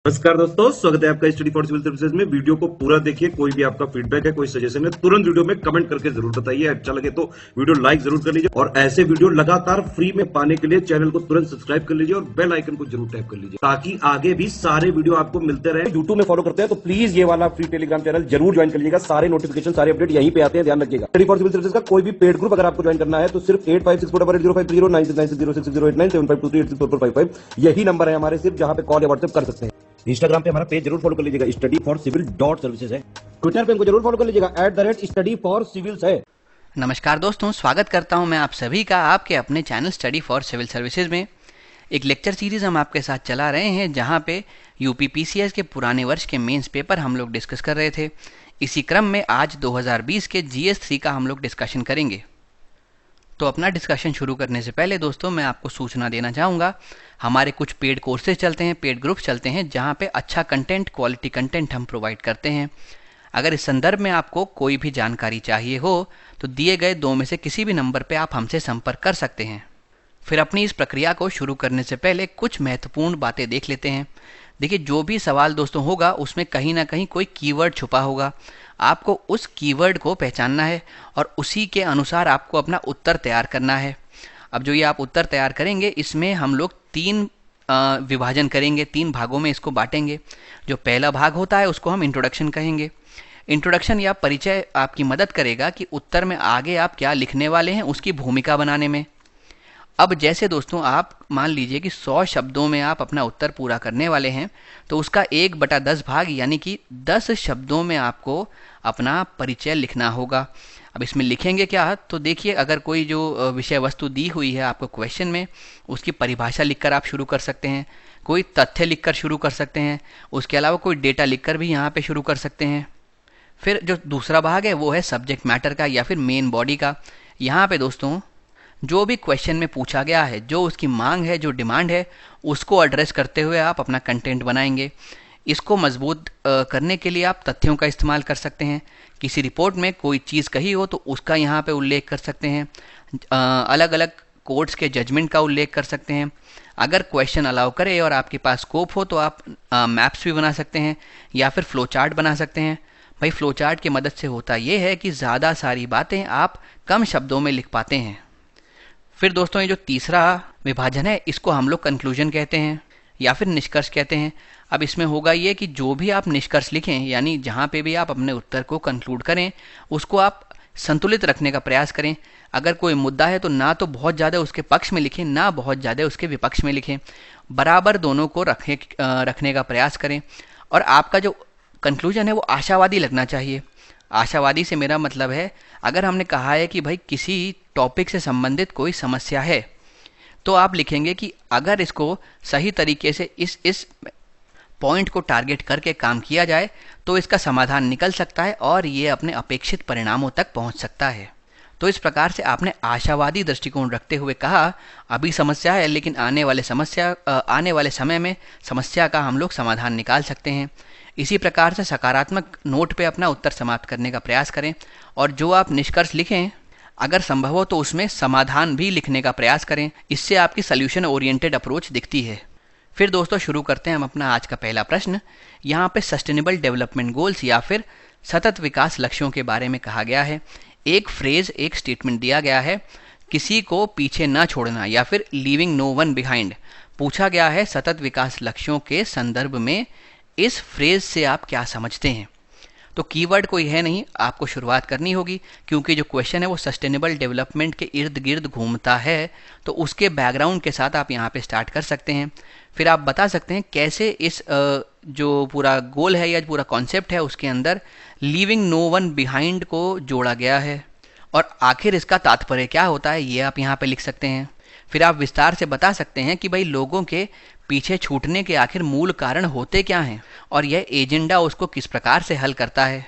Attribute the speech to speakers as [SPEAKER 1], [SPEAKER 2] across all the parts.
[SPEAKER 1] नमस्कार दोस्तों, स्वागत है आपका स्टडी फॉर सिविल सर्विसेज में। वीडियो को पूरा देखिए। कोई भी आपका फीडबैक है, कोई सजेशन है, तुरंत वीडियो में कमेंट करके जरूर बताइए। अच्छा लगे तो वीडियो लाइक जरूर कर लीजिए और ऐसे वीडियो लगातार फ्री में पाने के लिए चैनल को तुरंत सब्सक्राइब कर लीजिए और बेल आइकन को जरूर टैप कर लीजिए ताकि आगे भी सारे वीडियो आपको मिलते रहे। यूट्यूब में फॉलो करते हैं तो प्लीज ये वाला फ्री टेलीग्राम चैनल जरूर ज्वाइन कर लीजिएगा। सारे नोटिफिकेशन, सारे अपडेट यहीं पे आते हैं, ध्यान रखिएगा। स्टडी फॉर सिविल सर्विसेज का कोई भी पेड ग्रुप अगर आपको ज्वाइन करना है तो सिर्फ 856480530969606089786445 यही नंबर है हमारे, सिर्फ जहां पे कॉल या व्हाट्सएप कर सकते हैं। इंस्टाग्राम पे हमारा पेज जरूर फॉलो कर लीजिएगा, स्टडी फॉर सिविल .सर्विसेज है। ट्विटर पे हमको जरूर फॉलो कर लीजिएगा, @स्टडी फॉर सिविल्स है।
[SPEAKER 2] नमस्कार दोस्तों, स्वागत करता हूं मैं आप सभी का आपके अपने channel study for civil services में। एक लेक्चर सीरीज हम आपके साथ चला रहे हैं जहां पे यूपी पीसीएस के पुराने वर्ष के मेंस पेपर हम लोग डिस्कस कर रहे थे। इसी क्रम में आज 2020 के जीएस3 का हम लोग डिस्कशन करेंगे। तो अपना डिस्कशन शुरू करने से पहले दोस्तों मैं आपको सूचना देना चाहूँगा, हमारे कुछ पेड कोर्सेज चलते हैं, पेड ग्रुप्स चलते हैं जहाँ पे अच्छा कंटेंट, क्वालिटी कंटेंट हम प्रोवाइड करते हैं। अगर इस संदर्भ में आपको कोई भी जानकारी चाहिए हो तो दिए गए दो में से किसी भी नंबर पे आप हमसे संपर्क कर सकते हैं। फिर अपनी इस प्रक्रिया को शुरू करने से पहले कुछ महत्वपूर्ण बातें देख लेते हैं। देखिए, जो भी सवाल दोस्तों होगा उसमें कहीं ना कहीं कोई कीवर्ड छुपा होगा। आपको उस कीवर्ड को पहचानना है और उसी के अनुसार आपको अपना उत्तर तैयार करना है। अब जो ये आप उत्तर तैयार करेंगे इसमें हम लोग तीन विभाजन करेंगे, तीन भागों में इसको बांटेंगे। जो पहला भाग होता है उसको हम इंट्रोडक्शन कहेंगे। इंट्रोडक्शन या परिचय आपकी मदद करेगा कि उत्तर में आगे आप क्या लिखने वाले हैं उसकी भूमिका बनाने में। अब जैसे दोस्तों आप मान लीजिए कि 100 शब्दों में आप अपना उत्तर पूरा करने वाले हैं तो उसका 1/10 भाग यानी कि 10 शब्दों में आपको अपना परिचय लिखना होगा। अब इसमें लिखेंगे क्या, तो देखिए, अगर कोई जो विषय वस्तु दी हुई है आपको क्वेश्चन में, उसकी परिभाषा लिखकर आप शुरू कर सकते हैं, कोई तथ्य लिखकर शुरू कर सकते हैं, उसके अलावा कोई डेटा लिखकर भी यहाँ पे शुरू कर सकते हैं। फिर जो दूसरा भाग है वो है सब्जेक्ट मैटर का या फिर मेन बॉडी का। यहाँ पे दोस्तों जो भी क्वेश्चन में पूछा गया है, जो उसकी मांग है, जो डिमांड है, उसको एड्रेस करते हुए आप अपना कंटेंट बनाएंगे। इसको मजबूत करने के लिए आप तथ्यों का इस्तेमाल कर सकते हैं। किसी रिपोर्ट में कोई चीज़ कही हो तो उसका यहाँ पे उल्लेख कर सकते हैं। अलग अलग कोर्ट्स के जजमेंट का उल्लेख कर सकते हैं। अगर क्वेश्चन अलाउ करे और आपके पास स्कोप हो तो आप मैप्स भी बना सकते हैं या फिर फ्लो चार्ट बना सकते हैं। भाई, फ्लो चार्ट की मदद से होता ये है कि ज़्यादा सारी बातें आप कम शब्दों में लिख पाते हैं। फिर दोस्तों ये जो तीसरा विभाजन है इसको हम लोग कंक्लूजन कहते हैं या फिर निष्कर्ष कहते हैं। अब इसमें होगा ये कि जो भी आप निष्कर्ष लिखें, यानी जहाँ पे भी आप अपने उत्तर को कंक्लूड करें, उसको आप संतुलित रखने का प्रयास करें। अगर कोई मुद्दा है तो ना तो बहुत ज़्यादा उसके पक्ष में लिखें, ना बहुत ज़्यादा उसके विपक्ष में लिखें, बराबर दोनों को रखने का प्रयास करें। और आपका जो कंक्लूजन है वो आशावादी लगना चाहिए। आशावादी से मेरा मतलब है, अगर हमने कहा है कि भाई किसी टॉपिक से संबंधित कोई समस्या है तो आप लिखेंगे कि अगर इसको सही तरीके से इस पॉइंट को टारगेट करके काम किया जाए तो इसका समाधान निकल सकता है और ये अपने अपेक्षित परिणामों तक पहुंच सकता है। तो इस प्रकार से आपने आशावादी दृष्टिकोण रखते हुए कहा, अभी समस्या है लेकिन आने वाले समय में समस्या का हम लोग समाधान निकाल सकते हैं। इसी प्रकार से सकारात्मक नोट पे अपना उत्तर समाप्त करने का प्रयास करें और जो आप निष्कर्ष लिखें, अगर संभव हो तो उसमें समाधान भी लिखने का प्रयास करें। इससे आपकी सॉल्यूशन ओरिएंटेड अप्रोच दिखती है। फिर दोस्तों शुरू करते हैं हम अपना आज का पहला प्रश्न। यहाँ पे सस्टेनेबल डेवलपमेंट गोल्स या फिर सतत विकास लक्ष्यों के बारे में कहा गया है। एक फ्रेज, एक स्टेटमेंट दिया गया है, किसी को पीछे न छोड़ना या फिर लीविंग नो वन बिहाइंड। पूछा गया है सतत विकास लक्ष्यों के संदर्भ में इस फ्रेज से आप क्या समझते हैं। तो कीवर्ड कोई है नहीं, आपको शुरुआत करनी होगी क्योंकि जो क्वेश्चन है वो सस्टेनेबल डेवलपमेंट के इर्द गिर्द घूमता है। तो उसके बैकग्राउंड के साथ आप यहाँ पे स्टार्ट कर सकते हैं। फिर आप बता सकते हैं कैसे इस जो पूरा गोल है या पूरा कॉन्सेप्ट है उसके अंदर लीविंग नो वन बिहाइंड को जोड़ा गया है और आखिर इसका तात्पर्य क्या होता है, ये आप यहाँ पे लिख सकते हैं। फिर आप विस्तार से बता सकते हैं कि भाई लोगों के पीछे छूटने के आखिर मूल कारण होते क्या हैं और यह एजेंडा उसको किस प्रकार से हल करता है।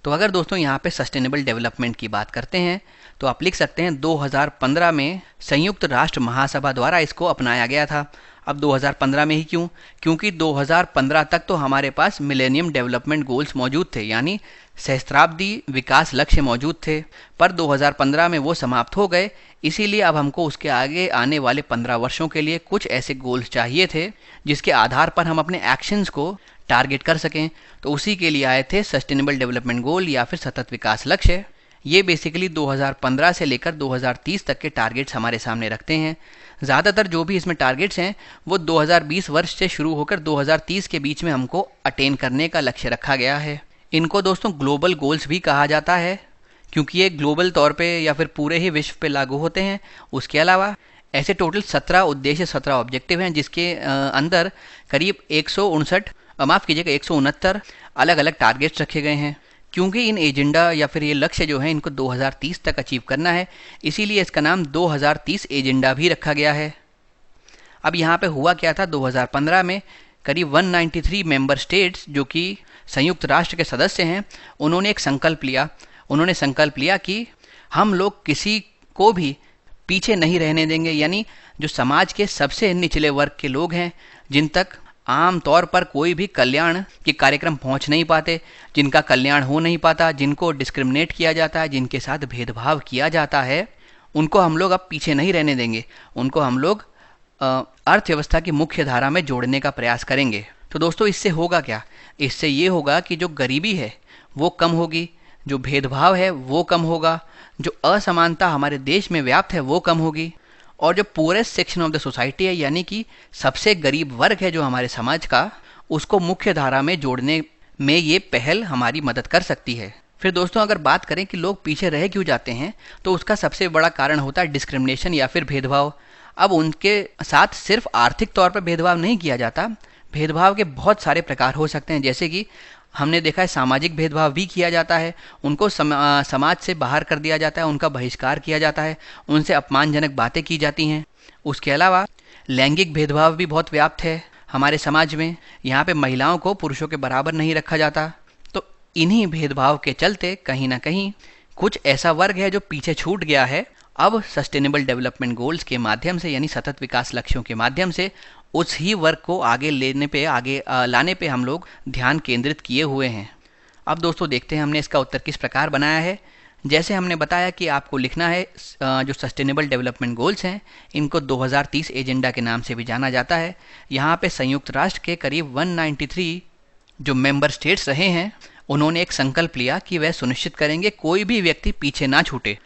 [SPEAKER 2] तो अगर दोस्तों यहाँ पे सस्टेनेबल डेवलपमेंट की बात करते हैं तो आप लिख सकते हैं 2015 में संयुक्त राष्ट्र महासभा द्वारा इसको अपनाया गया था। अब 2015 में ही क्यों? क्योंकि 2015 तक तो हमारे पास मिलेनियम डेवलपमेंट गोल्स मौजूद थे, यानी सहस्त्राब्दी विकास लक्ष्य मौजूद थे, पर 2015 में वो समाप्त हो गए। इसीलिए अब हमको उसके आगे आने वाले 15 वर्षों के लिए कुछ ऐसे गोल्स चाहिए थे जिसके आधार पर हम अपने एक्शंस को टारगेट कर सकें। तो उसी के लिए आए थे सस्टेनेबल डेवलपमेंट गोल या फिर सतत विकास लक्ष्य। ये बेसिकली 2015 से लेकर 2030 तक के टारगेट्स हमारे सामने रखते हैं। ज़्यादातर जो भी इसमें टारगेट्स हैं वो 2020 वर्ष से शुरू होकर 2030 के बीच में हमको अटेन करने का लक्ष्य रखा गया है। इनको दोस्तों ग्लोबल गोल्स भी कहा जाता है, क्योंकि ये ग्लोबल तौर पे या फिर पूरे ही विश्व पे लागू होते हैं। उसके अलावा ऐसे टोटल 17 उद्देश्य, 17 ऑब्जेक्टिव हैं, जिसके अंदर करीब 169 अलग अलग टारगेट्स रखे गए हैं। क्योंकि इन एजेंडा या फिर ये लक्ष्य जो है इनको 2030 तक अचीव करना है, इसीलिए इसका नाम 2030 एजेंडा भी रखा गया है। अब यहाँ पे हुआ क्या था, 2015 में करीब 193 मेंबर स्टेट्स जो कि संयुक्त राष्ट्र के सदस्य हैं, उन्होंने एक संकल्प लिया। उन्होंने संकल्प लिया कि हम लोग किसी को भी पीछे नहीं रहने देंगे, यानी जो समाज के सबसे निचले वर्ग के लोग हैं, जिन तक आम तौर पर कोई भी कल्याण के कार्यक्रम पहुंच नहीं पाते, जिनका कल्याण हो नहीं पाता, जिनको डिस्क्रिमिनेट किया जाता है, जिनके साथ भेदभाव किया जाता है, उनको हम लोग अब पीछे नहीं रहने देंगे। उनको हम लोग अर्थव्यवस्था की मुख्य धारा में जोड़ने का प्रयास करेंगे। तो दोस्तों इससे होगा क्या? इससे ये होगा कि जो गरीबी है वो कम होगी, जो भेदभाव है वो कम होगा, जो असमानता हमारे देश में व्याप्त है वो कम होगी, और जो purest section of the society है, यानी कि सबसे गरीब वर्ग है जो हमारे समाज का, उसको मुख्य धारा में जोड़ने में ये पहल हमारी मदद कर सकती है। फिर दोस्तों अगर बात करें कि लोग पीछे रह क्यों जाते हैं, तो उसका सबसे बड़ा कारण होता है डिस्क्रिमिनेशन या फिर भेदभाव। अब उनके साथ सिर्फ आर्थिक तौर पर भेदभाव नहीं किया जाता, भेदभाव के बहुत सारे प्रकार हो सकते हैं। जैसे कि हमने देखा है सामाजिक भेदभाव भी किया जाता है, उनको समाज से बाहर कर दिया जाता है, उनका बहिष्कार किया जाता है, उनसे अपमानजनक बातें की जाती हैं। उसके अलावा लैंगिक भेदभाव भी बहुत व्याप्त है हमारे समाज में। यहाँ पे महिलाओं को पुरुषों के बराबर नहीं रखा जाता। तो इन्हीं भेदभाव के चलते कहीं ना कहीं कुछ ऐसा वर्ग है जो पीछे छूट गया है। अब सस्टेनेबल डेवलपमेंट गोल्स के माध्यम से, यानी सतत विकास लक्ष्यों के माध्यम से, उस ही वर्ग को आगे लाने पे हम लोग ध्यान केंद्रित किए हुए हैं। अब दोस्तों देखते हैं हमने इसका उत्तर किस प्रकार बनाया है। जैसे हमने बताया कि आपको लिखना है जो सस्टेनेबल डेवलपमेंट गोल्स हैं, इनको 2030 एजेंडा के नाम से भी जाना जाता है। यहाँ पे संयुक्त राष्ट्र के करीब 193 जो मेंबर स्टेट्स रहे हैं, उन्होंने एक संकल्प लिया कि वह सुनिश्चित करेंगे कोई भी व्यक्ति पीछे ना छूटे,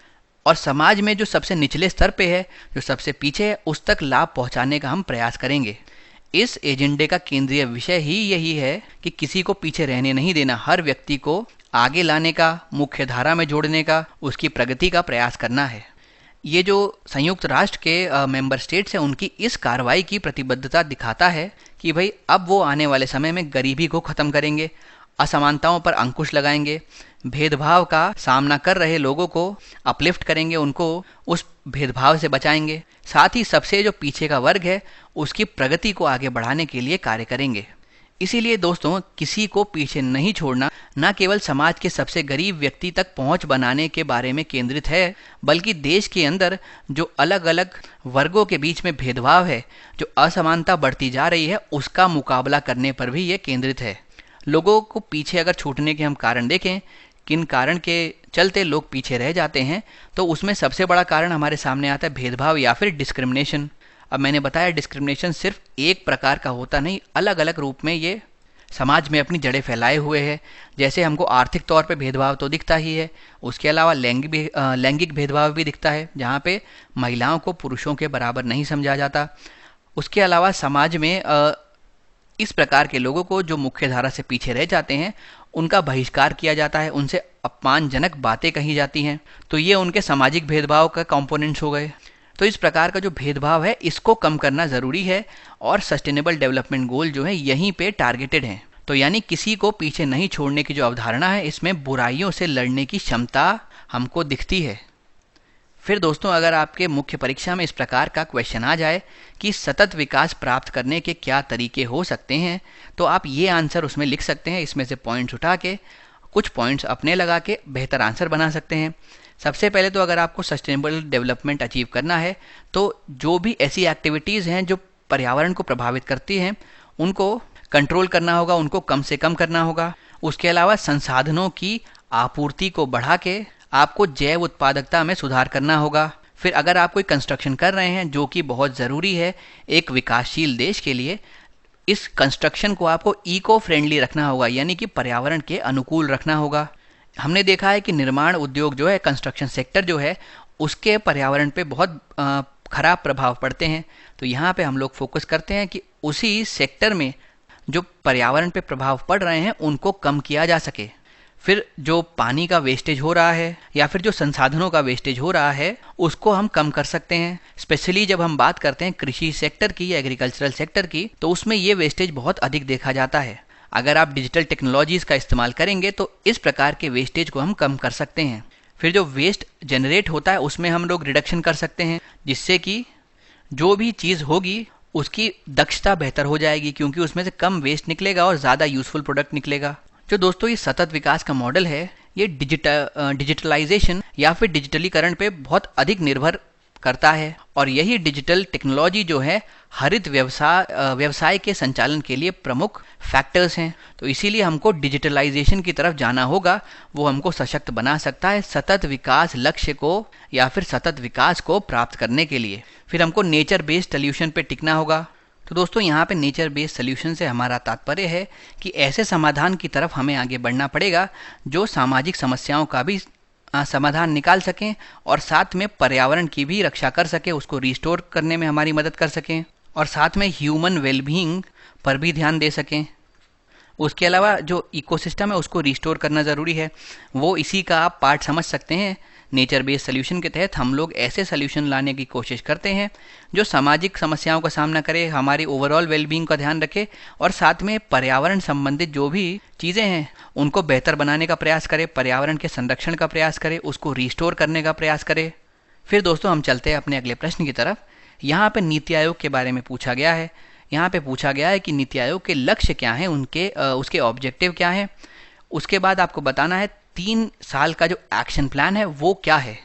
[SPEAKER 2] और समाज में जो सबसे निचले स्तर पे है, जो सबसे पीछे है, उस तक लाभ पहुंचाने का हम प्रयास करेंगे। इस एजेंडे का केंद्रीय विषय ही यही है कि किसी को पीछे रहने नहीं देना, हर व्यक्ति को आगे लाने का, मुख्य धारा में जोड़ने का, उसकी प्रगति का प्रयास करना है। ये जो संयुक्त राष्ट्र के मेंबर स्टेट्स हैं, उनकी इस कार्रवाई की प्रतिबद्धता दिखाता है कि भाई अब वो आने वाले समय में गरीबी को ख़त्म करेंगे, असमानताओं पर अंकुश लगाएंगे, भेदभाव का सामना कर रहे लोगों को अपलिफ्ट करेंगे, उनको उस भेदभाव से बचाएंगे, साथ ही सबसे जो पीछे का वर्ग है उसकी प्रगति को आगे बढ़ाने के लिए कार्य करेंगे। इसीलिए दोस्तों किसी को पीछे नहीं छोड़ना न केवल समाज के सबसे गरीब व्यक्ति तक पहुंच बनाने के बारे में केंद्रित है, बल्कि देश के अंदर जो अलग अलग वर्गों के बीच में भेदभाव है, जो असमानता बढ़ती जा रही है, उसका मुकाबला करने पर भी ये केंद्रित है। लोगों को पीछे अगर छूटने के हम कारण देखें, किन कारण के चलते लोग पीछे रह जाते हैं, तो उसमें सबसे बड़ा कारण हमारे सामने आता है भेदभाव या फिर डिस्क्रिमिनेशन। अब मैंने बताया डिस्क्रिमिनेशन सिर्फ एक प्रकार का होता नहीं, अलग अलग रूप में ये समाज में अपनी जड़ें फैलाए हुए है। जैसे हमको आर्थिक तौर पे भेदभाव तो दिखता ही है, उसके अलावा लैंगिक भेदभाव भी दिखता है, जहाँ पे महिलाओं को पुरुषों के बराबर नहीं समझा जाता। उसके अलावा समाज में इस प्रकार के लोगों को जो मुख्य धारा से पीछे रह जाते हैं, उनका बहिष्कार किया जाता है, उनसे अपमानजनक बातें कही जाती हैं। तो ये उनके सामाजिक भेदभाव का कंपोनेंट्स हो गए। तो इस प्रकार का जो भेदभाव है, इसको कम करना ज़रूरी है, और सस्टेनेबल डेवलपमेंट गोल जो है यहीं पे टारगेटेड हैं। तो यानी किसी को पीछे नहीं छोड़ने की जो अवधारणा है, इसमें बुराइयों से लड़ने की क्षमता हमको दिखती है। फिर दोस्तों अगर आपके मुख्य परीक्षा में इस प्रकार का क्वेश्चन आ जाए कि सतत विकास प्राप्त करने के क्या तरीके हो सकते हैं, तो आप ये आंसर उसमें लिख सकते हैं। इसमें से पॉइंट्स उठा के कुछ पॉइंट्स अपने लगा के बेहतर आंसर बना सकते हैं। सबसे पहले तो अगर आपको सस्टेनेबल डेवलपमेंट अचीव करना है, तो जो भी ऐसी एक्टिविटीज़ हैं जो पर्यावरण को प्रभावित करती हैं उनको कंट्रोल करना होगा, उनको कम से कम करना होगा। उसके अलावा संसाधनों की आपूर्ति को बढ़ा के आपको जैव उत्पादकता में सुधार करना होगा। फिर अगर आप कोई कंस्ट्रक्शन कर रहे हैं जो कि बहुत ज़रूरी है एक विकासशील देश के लिए, इस कंस्ट्रक्शन को आपको इको फ्रेंडली रखना होगा, यानी कि पर्यावरण के अनुकूल रखना होगा। हमने देखा है कि निर्माण उद्योग जो है, कंस्ट्रक्शन सेक्टर जो है, उसके पर्यावरण पे बहुत खराब प्रभाव पड़ते हैं। तो यहाँ पे हम लोग फोकस करते हैं कि उसी सेक्टर में जो पर्यावरण पे प्रभाव पड़ रहे हैं उनको कम किया जा सके। फिर जो पानी का वेस्टेज हो रहा है या फिर जो संसाधनों का वेस्टेज हो रहा है उसको हम कम कर सकते हैं। स्पेशली जब हम बात करते हैं कृषि सेक्टर की या एग्रीकल्चरल सेक्टर की, तो उसमें ये वेस्टेज बहुत अधिक देखा जाता है। अगर आप डिजिटल टेक्नोलॉजीज़ का इस्तेमाल करेंगे तो इस प्रकार के वेस्टेज को हम कम कर सकते हैं। फिर जो वेस्ट जनरेट होता है उसमें हम लोग रिडक्शन कर सकते हैं, जिससे कि जो भी चीज़ होगी उसकी दक्षता बेहतर हो जाएगी, क्योंकि उसमें से कम वेस्ट निकलेगा और ज़्यादा यूजफुल प्रोडक्ट निकलेगा। जो दोस्तों ये सतत विकास का मॉडल है, ये डिजिटलाइजेशन या फिर डिजिटलीकरण पे बहुत अधिक निर्भर करता है, और यही डिजिटल टेक्नोलॉजी जो है हरित व्यवसाय के संचालन के लिए प्रमुख फैक्टर्स हैं। तो इसीलिए हमको डिजिटलाइजेशन की तरफ जाना होगा, वो हमको सशक्त बना सकता है सतत विकास लक्ष्य को या फिर सतत विकास को प्राप्त करने के लिए। फिर हमको नेचर बेस्ड सोल्यूशन पे टिकना होगा। तो दोस्तों यहाँ पे नेचर बेस्ड सोल्यूशन से हमारा तात्पर्य है कि ऐसे समाधान की तरफ हमें आगे बढ़ना पड़ेगा जो सामाजिक समस्याओं का भी समाधान निकाल सकें और साथ में पर्यावरण की भी रक्षा कर सके, उसको रिस्टोर करने में हमारी मदद कर सकें, और साथ में ह्यूमन वेलबीइंग पर भी ध्यान दे सकें। उसके अलावा जो इकोसिस्टम है उसको रिस्टोर करना ज़रूरी है, वो इसी का आप पार्ट समझ सकते हैं। नेचर बेस्ड सोल्यूशन के तहत हम लोग ऐसे सोल्यूशन लाने की कोशिश करते हैं जो सामाजिक समस्याओं का सामना करे, हमारी ओवरऑल वेलबीइंग का ध्यान रखे, और साथ में पर्यावरण संबंधित जो भी चीज़ें हैं उनको बेहतर बनाने का प्रयास करे, पर्यावरण के संरक्षण का प्रयास करे, उसको रिस्टोर करने का प्रयास करे। फिर दोस्तों हम चलते हैं अपने अगले प्रश्न की तरफ। यहाँ पर नीति आयोग के बारे में पूछा गया है। यहाँ पे पूछा गया है कि नीति आयोग के लक्ष्य क्या हैं, उसके ऑब्जेक्टिव क्या हैं। उसके बाद आपको बताना है 3 साल का जो एक्शन प्लान है वो क्या है,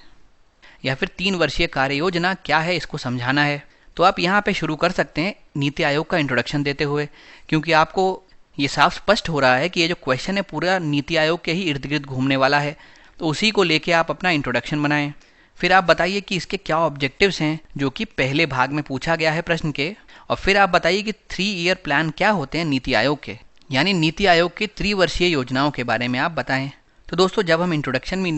[SPEAKER 2] या फिर 3 वर्षीय कार्य योजना क्या है, इसको समझाना है। तो आप यहाँ पे शुरू कर सकते हैं नीति आयोग का इंट्रोडक्शन देते हुए, क्योंकि आपको ये साफ स्पष्ट हो रहा है कि ये जो क्वेश्चन है पूरा नीति आयोग के ही इर्द गिर्द घूमने वाला है। तो उसी को लेके आप अपना इंट्रोडक्शन बनाएं। फिर आप बताइए कि इसके क्या ऑब्जेक्टिव्स हैं जो कि पहले भाग में पूछा गया है प्रश्न के, और फिर आप बताइए कि 3 ईयर प्लान क्या होते हैं नीति आयोग के, यानी नीति आयोग की त्रिवर्षीय योजनाओं के बारे में आप बताएं। तो दोस्तों जब हम इंट्रोडक्शन में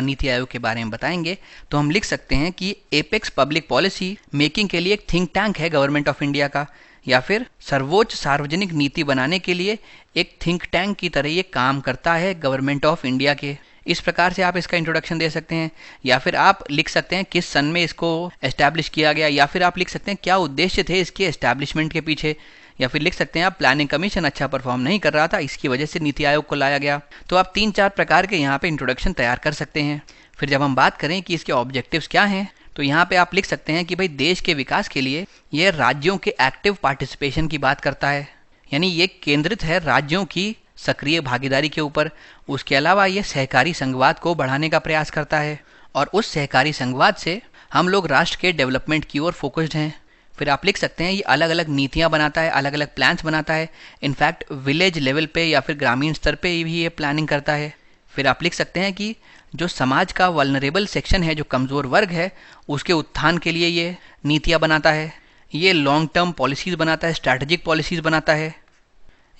[SPEAKER 2] नीति आयोग के बारे में बताएंगे तो हम लिख सकते हैं कि एपेक्स पब्लिक पॉलिसी मेकिंग के लिए एक थिंक टैंक है गवर्नमेंट ऑफ इंडिया का, या फिर सर्वोच्च सार्वजनिक नीति बनाने के लिए एक थिंक टैंक की तरह ये काम करता है गवर्नमेंट ऑफ इंडिया के। इस प्रकार से आप इसका इंट्रोडक्शन दे सकते हैं, या फिर आप लिख सकते हैं किस सन में इसको एस्टैब्लिश किया गया, या फिर आप लिख सकते हैं क्या उद्देश्य थे इसके एस्टैब्लिशमेंट के पीछे, या फिर लिख सकते हैं आप प्लानिंग कमीशन अच्छा परफॉर्म नहीं कर रहा था, इसकी वजह से नीति आयोग को लाया गया। तो आप 3-4 प्रकार के यहाँ पे इंट्रोडक्शन तैयार कर सकते हैं। फिर जब हम बात करें कि इसके ऑब्जेक्टिव्स क्या हैं, तो यहाँ पे आप लिख सकते हैं कि भाई देश के विकास के लिए ये राज्यों के एक्टिव पार्टिसिपेशन की बात करता है, यानी ये केंद्रित है राज्यों की सक्रिय भागीदारी के ऊपर। उसके अलावा ये सहकारी संघवाद को बढ़ाने का प्रयास करता है, और उस सहकारी संघवाद से हम लोग राष्ट्र के डेवलपमेंट की ओर फोकस्ड हैं। फिर आप लिख सकते हैं ये अलग अलग नीतियाँ बनाता है, अलग अलग प्लान्स बनाता है, इनफैक्ट विलेज लेवल पे या फिर ग्रामीण स्तर पे भी ये प्लानिंग करता है। फिर आप लिख सकते हैं कि जो समाज का वल्नरेबल सेक्शन है, जो कमज़ोर वर्ग है, उसके उत्थान के लिए ये नीतियाँ बनाता है, ये लॉन्ग टर्म पॉलिसीज़ बनाता है, स्ट्रैटेजिक पॉलिसीज़ बनाता है,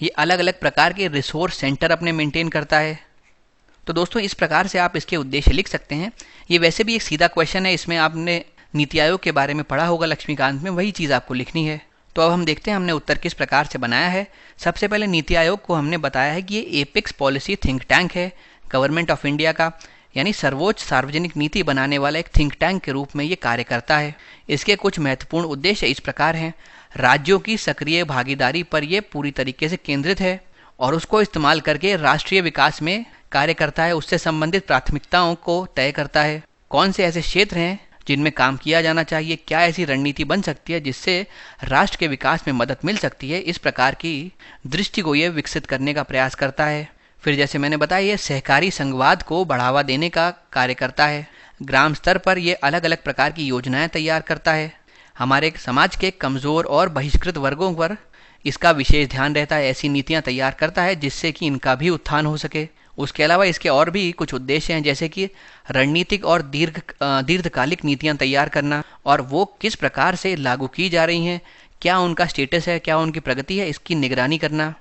[SPEAKER 2] ये अलग अलग प्रकार के रिसोर्स सेंटर अपने मेंटेन करता है। तो दोस्तों इस प्रकार से आप इसके उद्देश्य लिख सकते हैं। ये वैसे भी एक सीधा क्वेश्चन है, इसमें आपने नीति आयोग के बारे में पढ़ा होगा लक्ष्मीकांत में, वही चीज़ आपको लिखनी है। तो अब हम देखते हैं हमने उत्तर किस प्रकार से बनाया है। सबसे पहले नीति आयोग को हमने बताया है कि ये एपेक्स पॉलिसी थिंक टैंक है गवर्नमेंट ऑफ इंडिया का, यानी सर्वोच्च सार्वजनिक नीति बनाने वाला एक थिंक टैंक के रूप में ये कार्य करता है। इसके कुछ महत्वपूर्ण उद्देश्य इस प्रकार हैं। राज्यों की सक्रिय भागीदारी पर यह पूरी तरीके से केंद्रित है और उसको इस्तेमाल करके राष्ट्रीय विकास में कार्य करता है, उससे संबंधित प्राथमिकताओं को तय करता है। कौन से ऐसे क्षेत्र हैं जिनमें काम किया जाना चाहिए, क्या ऐसी रणनीति बन सकती है जिससे राष्ट्र के विकास में मदद मिल सकती है, इस प्रकार की दृष्टि को यह विकसित करने का प्रयास करता है। फिर जैसे मैंने बताया ये सहकारी संघवाद को बढ़ावा देने का कार्य करता है। ग्राम स्तर पर यह अलग अलग प्रकार की योजनाएं तैयार करता है। हमारे समाज के कमज़ोर और बहिष्कृत वर्गों पर इसका विशेष ध्यान रहता है, ऐसी नीतियां तैयार करता है जिससे कि इनका भी उत्थान हो सके। उसके अलावा इसके और भी कुछ उद्देश्य हैं, जैसे कि रणनीतिक और दीर्घकालिक नीतियां तैयार करना, और वो किस प्रकार से लागू की जा रही हैं, क्या उनका स्टेटस है, क्या उनकी प्रगति है, इसकी निगरानी करना।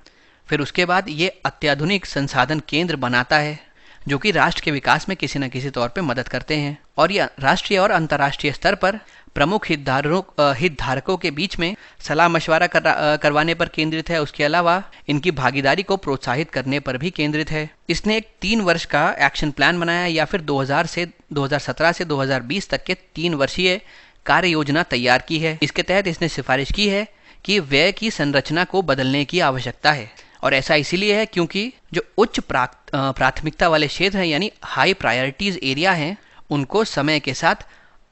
[SPEAKER 2] फिर उसके बाद ये अत्याधुनिक संसाधन केंद्र बनाता है जो कि राष्ट्र के विकास में किसी न किसी तौर पे मदद करते हैं, और ये राष्ट्रीय और अंतर्राष्ट्रीय स्तर पर प्रमुख हितधारकों के बीच में सलाह मशवरा करवाने पर केंद्रित है। उसके अलावा इनकी भागीदारी को प्रोत्साहित करने पर भी केंद्रित है। इसने एक 3 वर्ष का एक्शन प्लान बनाया, या फिर 2017 से 2020 तक के 3 वर्षीय कार्य योजना तैयार की है। इसके तहत इसने सिफारिश की है कि व्यय की संरचना को बदलने की आवश्यकता है, और ऐसा इसीलिए है क्योंकि जो उच्च प्राथमिकता वाले क्षेत्र हैं, यानी हाई प्रायोरिटीज एरिया हैं, उनको समय के साथ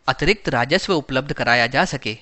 [SPEAKER 2] अतिरिक्त राजस्व उपलब्ध कराया जा सके,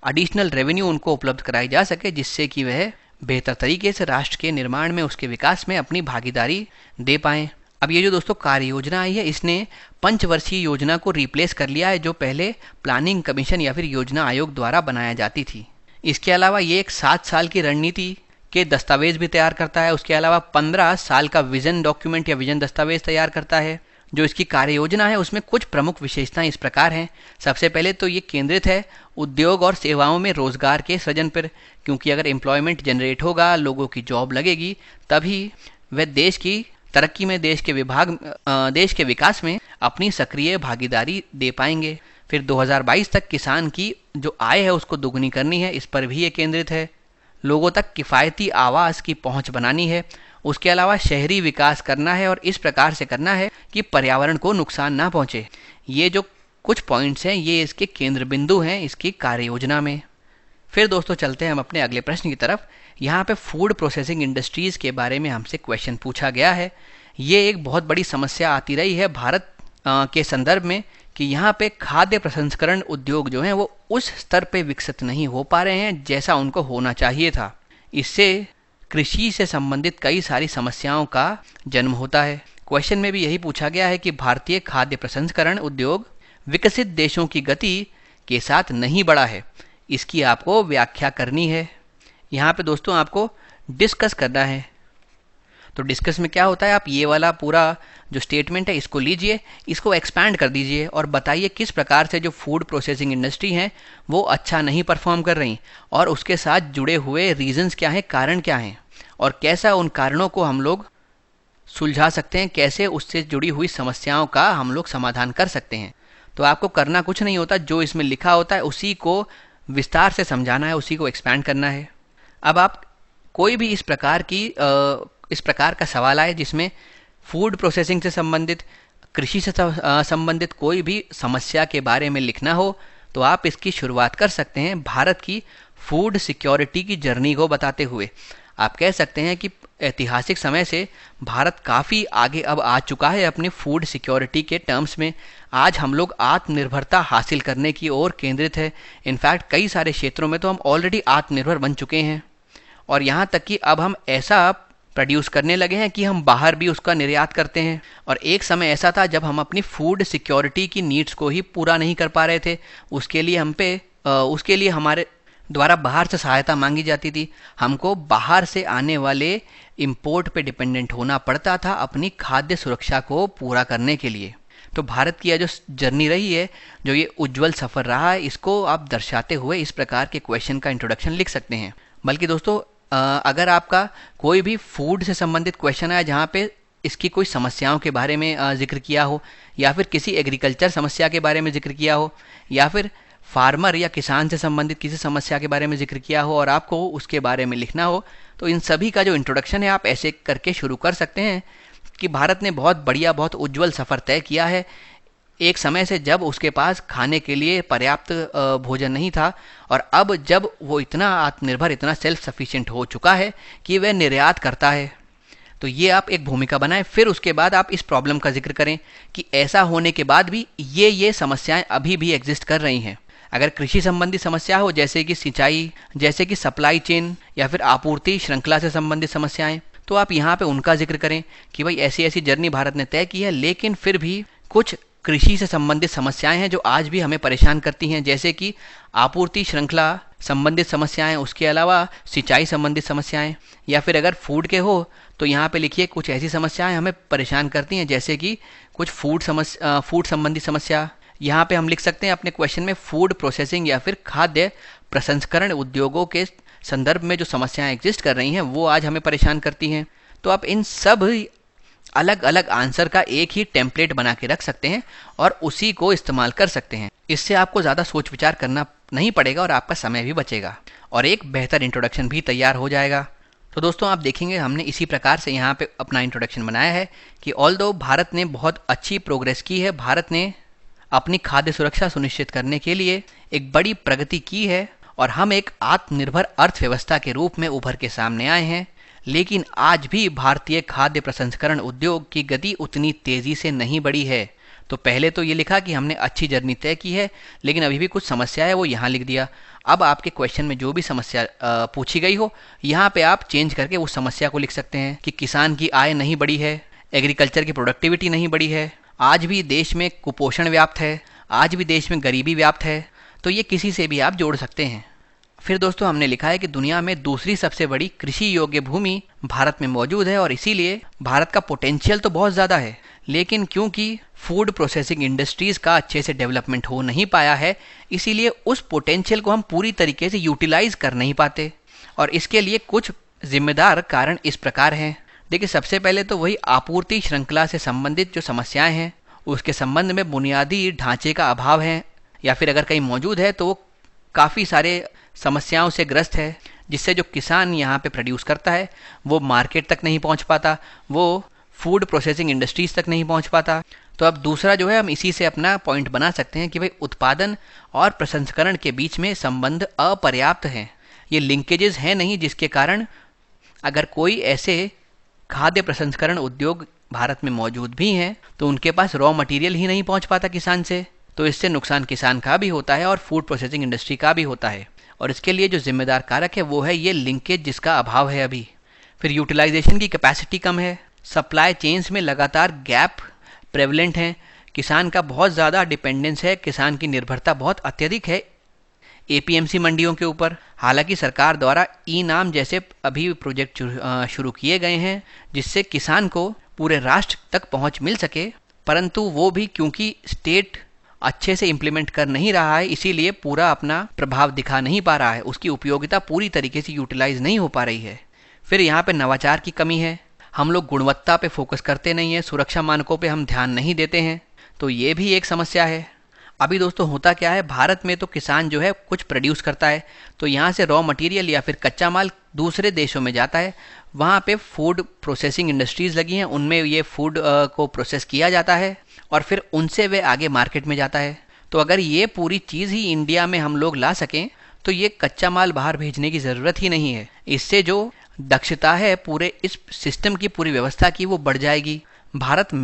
[SPEAKER 2] एडिशनल रेवेन्यू उनको उपलब्ध कराई जा सके, जिससे कि वह बेहतर तरीके से राष्ट्र के निर्माण में, उसके विकास में अपनी भागीदारी दे पाएं। अब ये जो दोस्तों कार्य योजना आई है, इसने पंचवर्षीय योजना को रिप्लेस कर लिया है, जो पहले प्लानिंग कमीशन या फिर योजना आयोग द्वारा बनाया जाती थी। इसके अलावा ये एक 7 साल की रणनीति के दस्तावेज भी तैयार करता है। उसके अलावा 15 साल का विजन डॉक्यूमेंट या विजन दस्तावेज तैयार करता है। जो इसकी कार्य योजना है उसमें कुछ प्रमुख विशेषताएं इस प्रकार हैं। सबसे पहले तो ये केंद्रित है उद्योग और सेवाओं में रोजगार के सृजन पर, क्योंकि अगर एम्प्लॉयमेंट जनरेट होगा, लोगों की जॉब लगेगी, तभी वह देश की तरक्की में, देश के विकास में अपनी सक्रिय भागीदारी दे पाएंगे। फिर 2022 तक किसान की जो आय है उसको दोगुनी करनी है, इस पर भी ये केंद्रित है। लोगों तक किफ़ायती आवास की पहुंच बनानी है। उसके अलावा शहरी विकास करना है, और इस प्रकार से करना है कि पर्यावरण को नुकसान ना पहुंचे। ये जो कुछ पॉइंट्स हैं, ये इसके केंद्र बिंदु हैं इसकी कार्य योजना में। फिर दोस्तों चलते हैं हम अपने अगले प्रश्न की तरफ। यहाँ पे फूड प्रोसेसिंग इंडस्ट्रीज़ के बारे में हमसे क्वेश्चन पूछा गया है। ये एक बहुत बड़ी समस्या आती रही है भारत के संदर्भ में, कि यहाँ पे खाद्य प्रसंस्करण उद्योग जो हैं वो उस स्तर पे विकसित नहीं हो पा रहे हैं जैसा उनको होना चाहिए था। इससे कृषि से संबंधित कई सारी समस्याओं का जन्म होता है। क्वेश्चन में भी यही पूछा गया है कि भारतीय खाद्य प्रसंस्करण उद्योग विकसित देशों की गति के साथ नहीं बढ़ा है, इसकी आपको व्याख्या करनी है। यहाँ पे दोस्तों आपको डिस्कस करना है। तो डिस्कस में क्या होता है, आप ये वाला पूरा जो स्टेटमेंट है इसको लीजिए, इसको एक्सपैंड कर दीजिए और बताइए किस प्रकार से जो फूड प्रोसेसिंग इंडस्ट्री है वो अच्छा नहीं परफॉर्म कर रही, और उसके साथ जुड़े हुए रीजंस क्या हैं, कारण क्या हैं, और कैसा उन कारणों को हम लोग सुलझा सकते हैं, कैसे उससे जुड़ी हुई समस्याओं का हम लोग समाधान कर सकते हैं। तो आपको करना कुछ नहीं होता, जो इसमें लिखा होता है उसी को विस्तार से समझाना है, उसी को एक्सपैंड करना है। अब आप कोई भी इस प्रकार का सवाल आए जिसमें फूड प्रोसेसिंग से संबंधित, कृषि से संबंधित कोई भी समस्या के बारे में लिखना हो, तो आप इसकी शुरुआत कर सकते हैं भारत की फूड सिक्योरिटी की जर्नी को बताते हुए। आप कह सकते हैं कि ऐतिहासिक समय से भारत काफ़ी आगे अब आ चुका है अपनी फूड सिक्योरिटी के टर्म्स में। आज हम लोग आत्मनिर्भरता हासिल करने की ओर केंद्रित है। इनफैक्ट कई सारे क्षेत्रों में तो हम ऑलरेडी आत्मनिर्भर बन चुके हैं, और यहाँ तक कि अब हम ऐसा प्रोड्यूस करने लगे हैं कि हम बाहर भी उसका निर्यात करते हैं। और एक समय ऐसा था जब हम अपनी फूड सिक्योरिटी की नीड्स को ही पूरा नहीं कर पा रहे थे, उसके लिए हमारे द्वारा बाहर से सहायता मांगी जाती थी। हमको बाहर से आने वाले इंपोर्ट पे डिपेंडेंट होना पड़ता था अपनी खाद्य सुरक्षा को पूरा करने के लिए। तो भारत की यह जो जर्नी रही है, जो ये उज्जवल सफ़र रहा है, इसको आप दर्शाते हुए इस प्रकार के क्वेश्चन का इंट्रोडक्शन लिख सकते हैं। बल्कि दोस्तों अगर आपका कोई भी फूड से संबंधित क्वेश्चन है जहाँ पे इसकी कोई समस्याओं के बारे में जिक्र किया हो, या फिर किसी एग्रीकल्चर समस्या के बारे में जिक्र किया हो, या फिर फार्मर या किसान से संबंधित किसी समस्या के बारे में जिक्र किया हो और आपको उसके बारे में लिखना हो, तो इन सभी का जो इंट्रोडक्शन है आप ऐसे करके शुरू कर सकते हैं कि भारत ने बहुत बढ़िया, बहुत उज्जवल सफ़र तय किया है एक समय से जब उसके पास खाने के लिए पर्याप्त भोजन नहीं था, और अब जब वो इतना आत्मनिर्भर, इतना सेल्फ सफिशिएंट हो चुका है कि वह निर्यात करता है। तो ये आप एक भूमिका बनाएं। फिर उसके बाद आप इस प्रॉब्लम का जिक्र करें कि ऐसा होने के बाद भी ये समस्याएं अभी भी एग्जिस्ट कर रही हैं। अगर कृषि संबंधी समस्या हो, जैसे कि सिंचाई, जैसे कि सप्लाई चेन या फिर आपूर्ति श्रृंखला से संबंधित समस्याएं, तो आप यहाँ पे उनका जिक्र करें कि भाई ऐसी ऐसी जर्नी भारत ने तय की है, लेकिन फिर भी कुछ कृषि से संबंधित समस्याएं हैं जो आज भी हमें परेशान करती हैं, जैसे कि आपूर्ति श्रृंखला संबंधित समस्याएं, उसके अलावा सिंचाई संबंधित समस्याएं, या फिर अगर फूड के हो तो यहाँ पे लिखिए कुछ ऐसी समस्याएं हमें परेशान करती हैं, जैसे कि कुछ फूड संबंधी समस्या। यहाँ पे हम लिख सकते हैं अपने क्वेश्चन में फूड प्रोसेसिंग या फिर खाद्य प्रसंस्करण उद्योगों के संदर्भ में जो समस्याएं एग्जिस्ट कर रही हैं वो आज हमें परेशान करती हैं। तो आप इन सब अलग अलग आंसर का एक ही टेम्पलेट बना के रख सकते हैं और उसी को इस्तेमाल कर सकते हैं। इससे आपको ज़्यादा सोच विचार करना नहीं पड़ेगा और आपका समय भी बचेगा और एक बेहतर इंट्रोडक्शन भी तैयार हो जाएगा। तो दोस्तों आप देखेंगे हमने इसी प्रकार से यहाँ पे अपना इंट्रोडक्शन बनाया है कि ऑल्दो भारत ने बहुत अच्छी प्रोग्रेस की है, भारत ने अपनी खाद्य सुरक्षा सुनिश्चित करने के लिए एक बड़ी प्रगति की है और हम एक आत्मनिर्भर अर्थव्यवस्था के रूप में उभर के सामने आए हैं, लेकिन आज भी भारतीय खाद्य प्रसंस्करण उद्योग की गति उतनी तेज़ी से नहीं बढ़ी है। तो पहले तो ये लिखा कि हमने अच्छी जर्नी तय की है, लेकिन अभी भी कुछ समस्या है, वो यहाँ लिख दिया। अब आपके क्वेश्चन में जो भी समस्या पूछी गई हो, यहाँ पे आप चेंज करके उस समस्या को लिख सकते हैं कि किसान की आय नहीं बढ़ी है, एग्रीकल्चर की प्रोडक्टिविटी नहीं बढ़ी है, आज भी देश में कुपोषण व्याप्त है, आज भी देश में गरीबी व्याप्त है। तो ये किसी से भी आप जोड़ सकते हैं। फिर दोस्तों हमने लिखा है कि दुनिया में दूसरी सबसे बड़ी कृषि योग्य भूमि भारत में मौजूद है और इसीलिए भारत का पोटेंशियल तो बहुत ज़्यादा है, लेकिन क्योंकि फूड प्रोसेसिंग इंडस्ट्रीज़ का अच्छे से डेवलपमेंट हो नहीं पाया है, इसीलिए उस पोटेंशियल को हम पूरी तरीके से यूटिलाइज कर नहीं पाते। और इसके लिए कुछ जिम्मेदार कारण इस प्रकार हैं। देखिए, सबसे पहले तो वही आपूर्ति श्रृंखला से संबंधित जो समस्याएं हैं उसके संबंध में बुनियादी ढांचे का अभाव है, या फिर अगर कहीं मौजूद है तो वो काफ़ी सारे समस्याओं से ग्रस्त है, जिससे जो किसान यहाँ पे प्रोड्यूस करता है वो मार्केट तक नहीं पहुँच पाता, वो फूड प्रोसेसिंग इंडस्ट्रीज तक नहीं पहुँच पाता। तो अब दूसरा जो है हम इसी से अपना पॉइंट बना सकते हैं कि भाई उत्पादन और प्रसंस्करण के बीच में संबंध अपर्याप्त हैं, ये लिंकेजेस हैं नहीं, जिसके कारण अगर कोई ऐसे खाद्य प्रसंस्करण उद्योग भारत में मौजूद भी हैं तो उनके पास रॉ मटेरियल ही नहीं पहुंच पाता किसान से, तो इससे नुकसान किसान का भी होता है और फूड प्रोसेसिंग इंडस्ट्री का भी होता है। और इसके लिए जो जिम्मेदार कारक है वो है ये लिंकेज, जिसका अभाव है अभी। फिर यूटिलाइजेशन की कैपेसिटी कम है, सप्लाई चेन्स में लगातार गैप प्रेवलेंट हैं, किसान का बहुत ज़्यादा डिपेंडेंस है, किसान की निर्भरता बहुत अत्यधिक है एपीएमसी मंडियों के ऊपर। हालांकि सरकार द्वारा ई नाम जैसे अभी प्रोजेक्ट शुरू किए गए हैं जिससे किसान को पूरे राष्ट्र तक पहुंच मिल सके, परंतु वो भी क्योंकि स्टेट अच्छे से इम्प्लीमेंट कर नहीं रहा है, इसीलिए पूरा अपना प्रभाव दिखा नहीं पा रहा है, उसकी उपयोगिता पूरी तरीके से यूटिलाइज नहीं हो पा रही है। फिर यहाँ पे नवाचार की कमी है, हम लोग गुणवत्ता पे फोकस करते नहीं है, सुरक्षा मानकों पे हम ध्यान नहीं देते हैं, तो ये भी एक समस्या है। अभी दोस्तों होता क्या है, भारत में तो किसान जो है कुछ प्रोड्यूस करता है तो यहाँ से रॉ मटेरियल या फिर कच्चा माल दूसरे देशों में जाता है, वहाँ पे फूड प्रोसेसिंग इंडस्ट्रीज़ लगी हैं, उनमें ये फूड को प्रोसेस किया जाता है और फिर उनसे वे आगे मार्केट में जाता है। तो अगर ये पूरी चीज़ ही इंडिया में हम लोग ला सकें तो ये कच्चा माल बाहर भेजने की ज़रूरत ही नहीं है। इससे जो दक्षता है पूरे इस सिस्टम की, पूरी व्यवस्था की, वो बढ़ जाएगी। भारत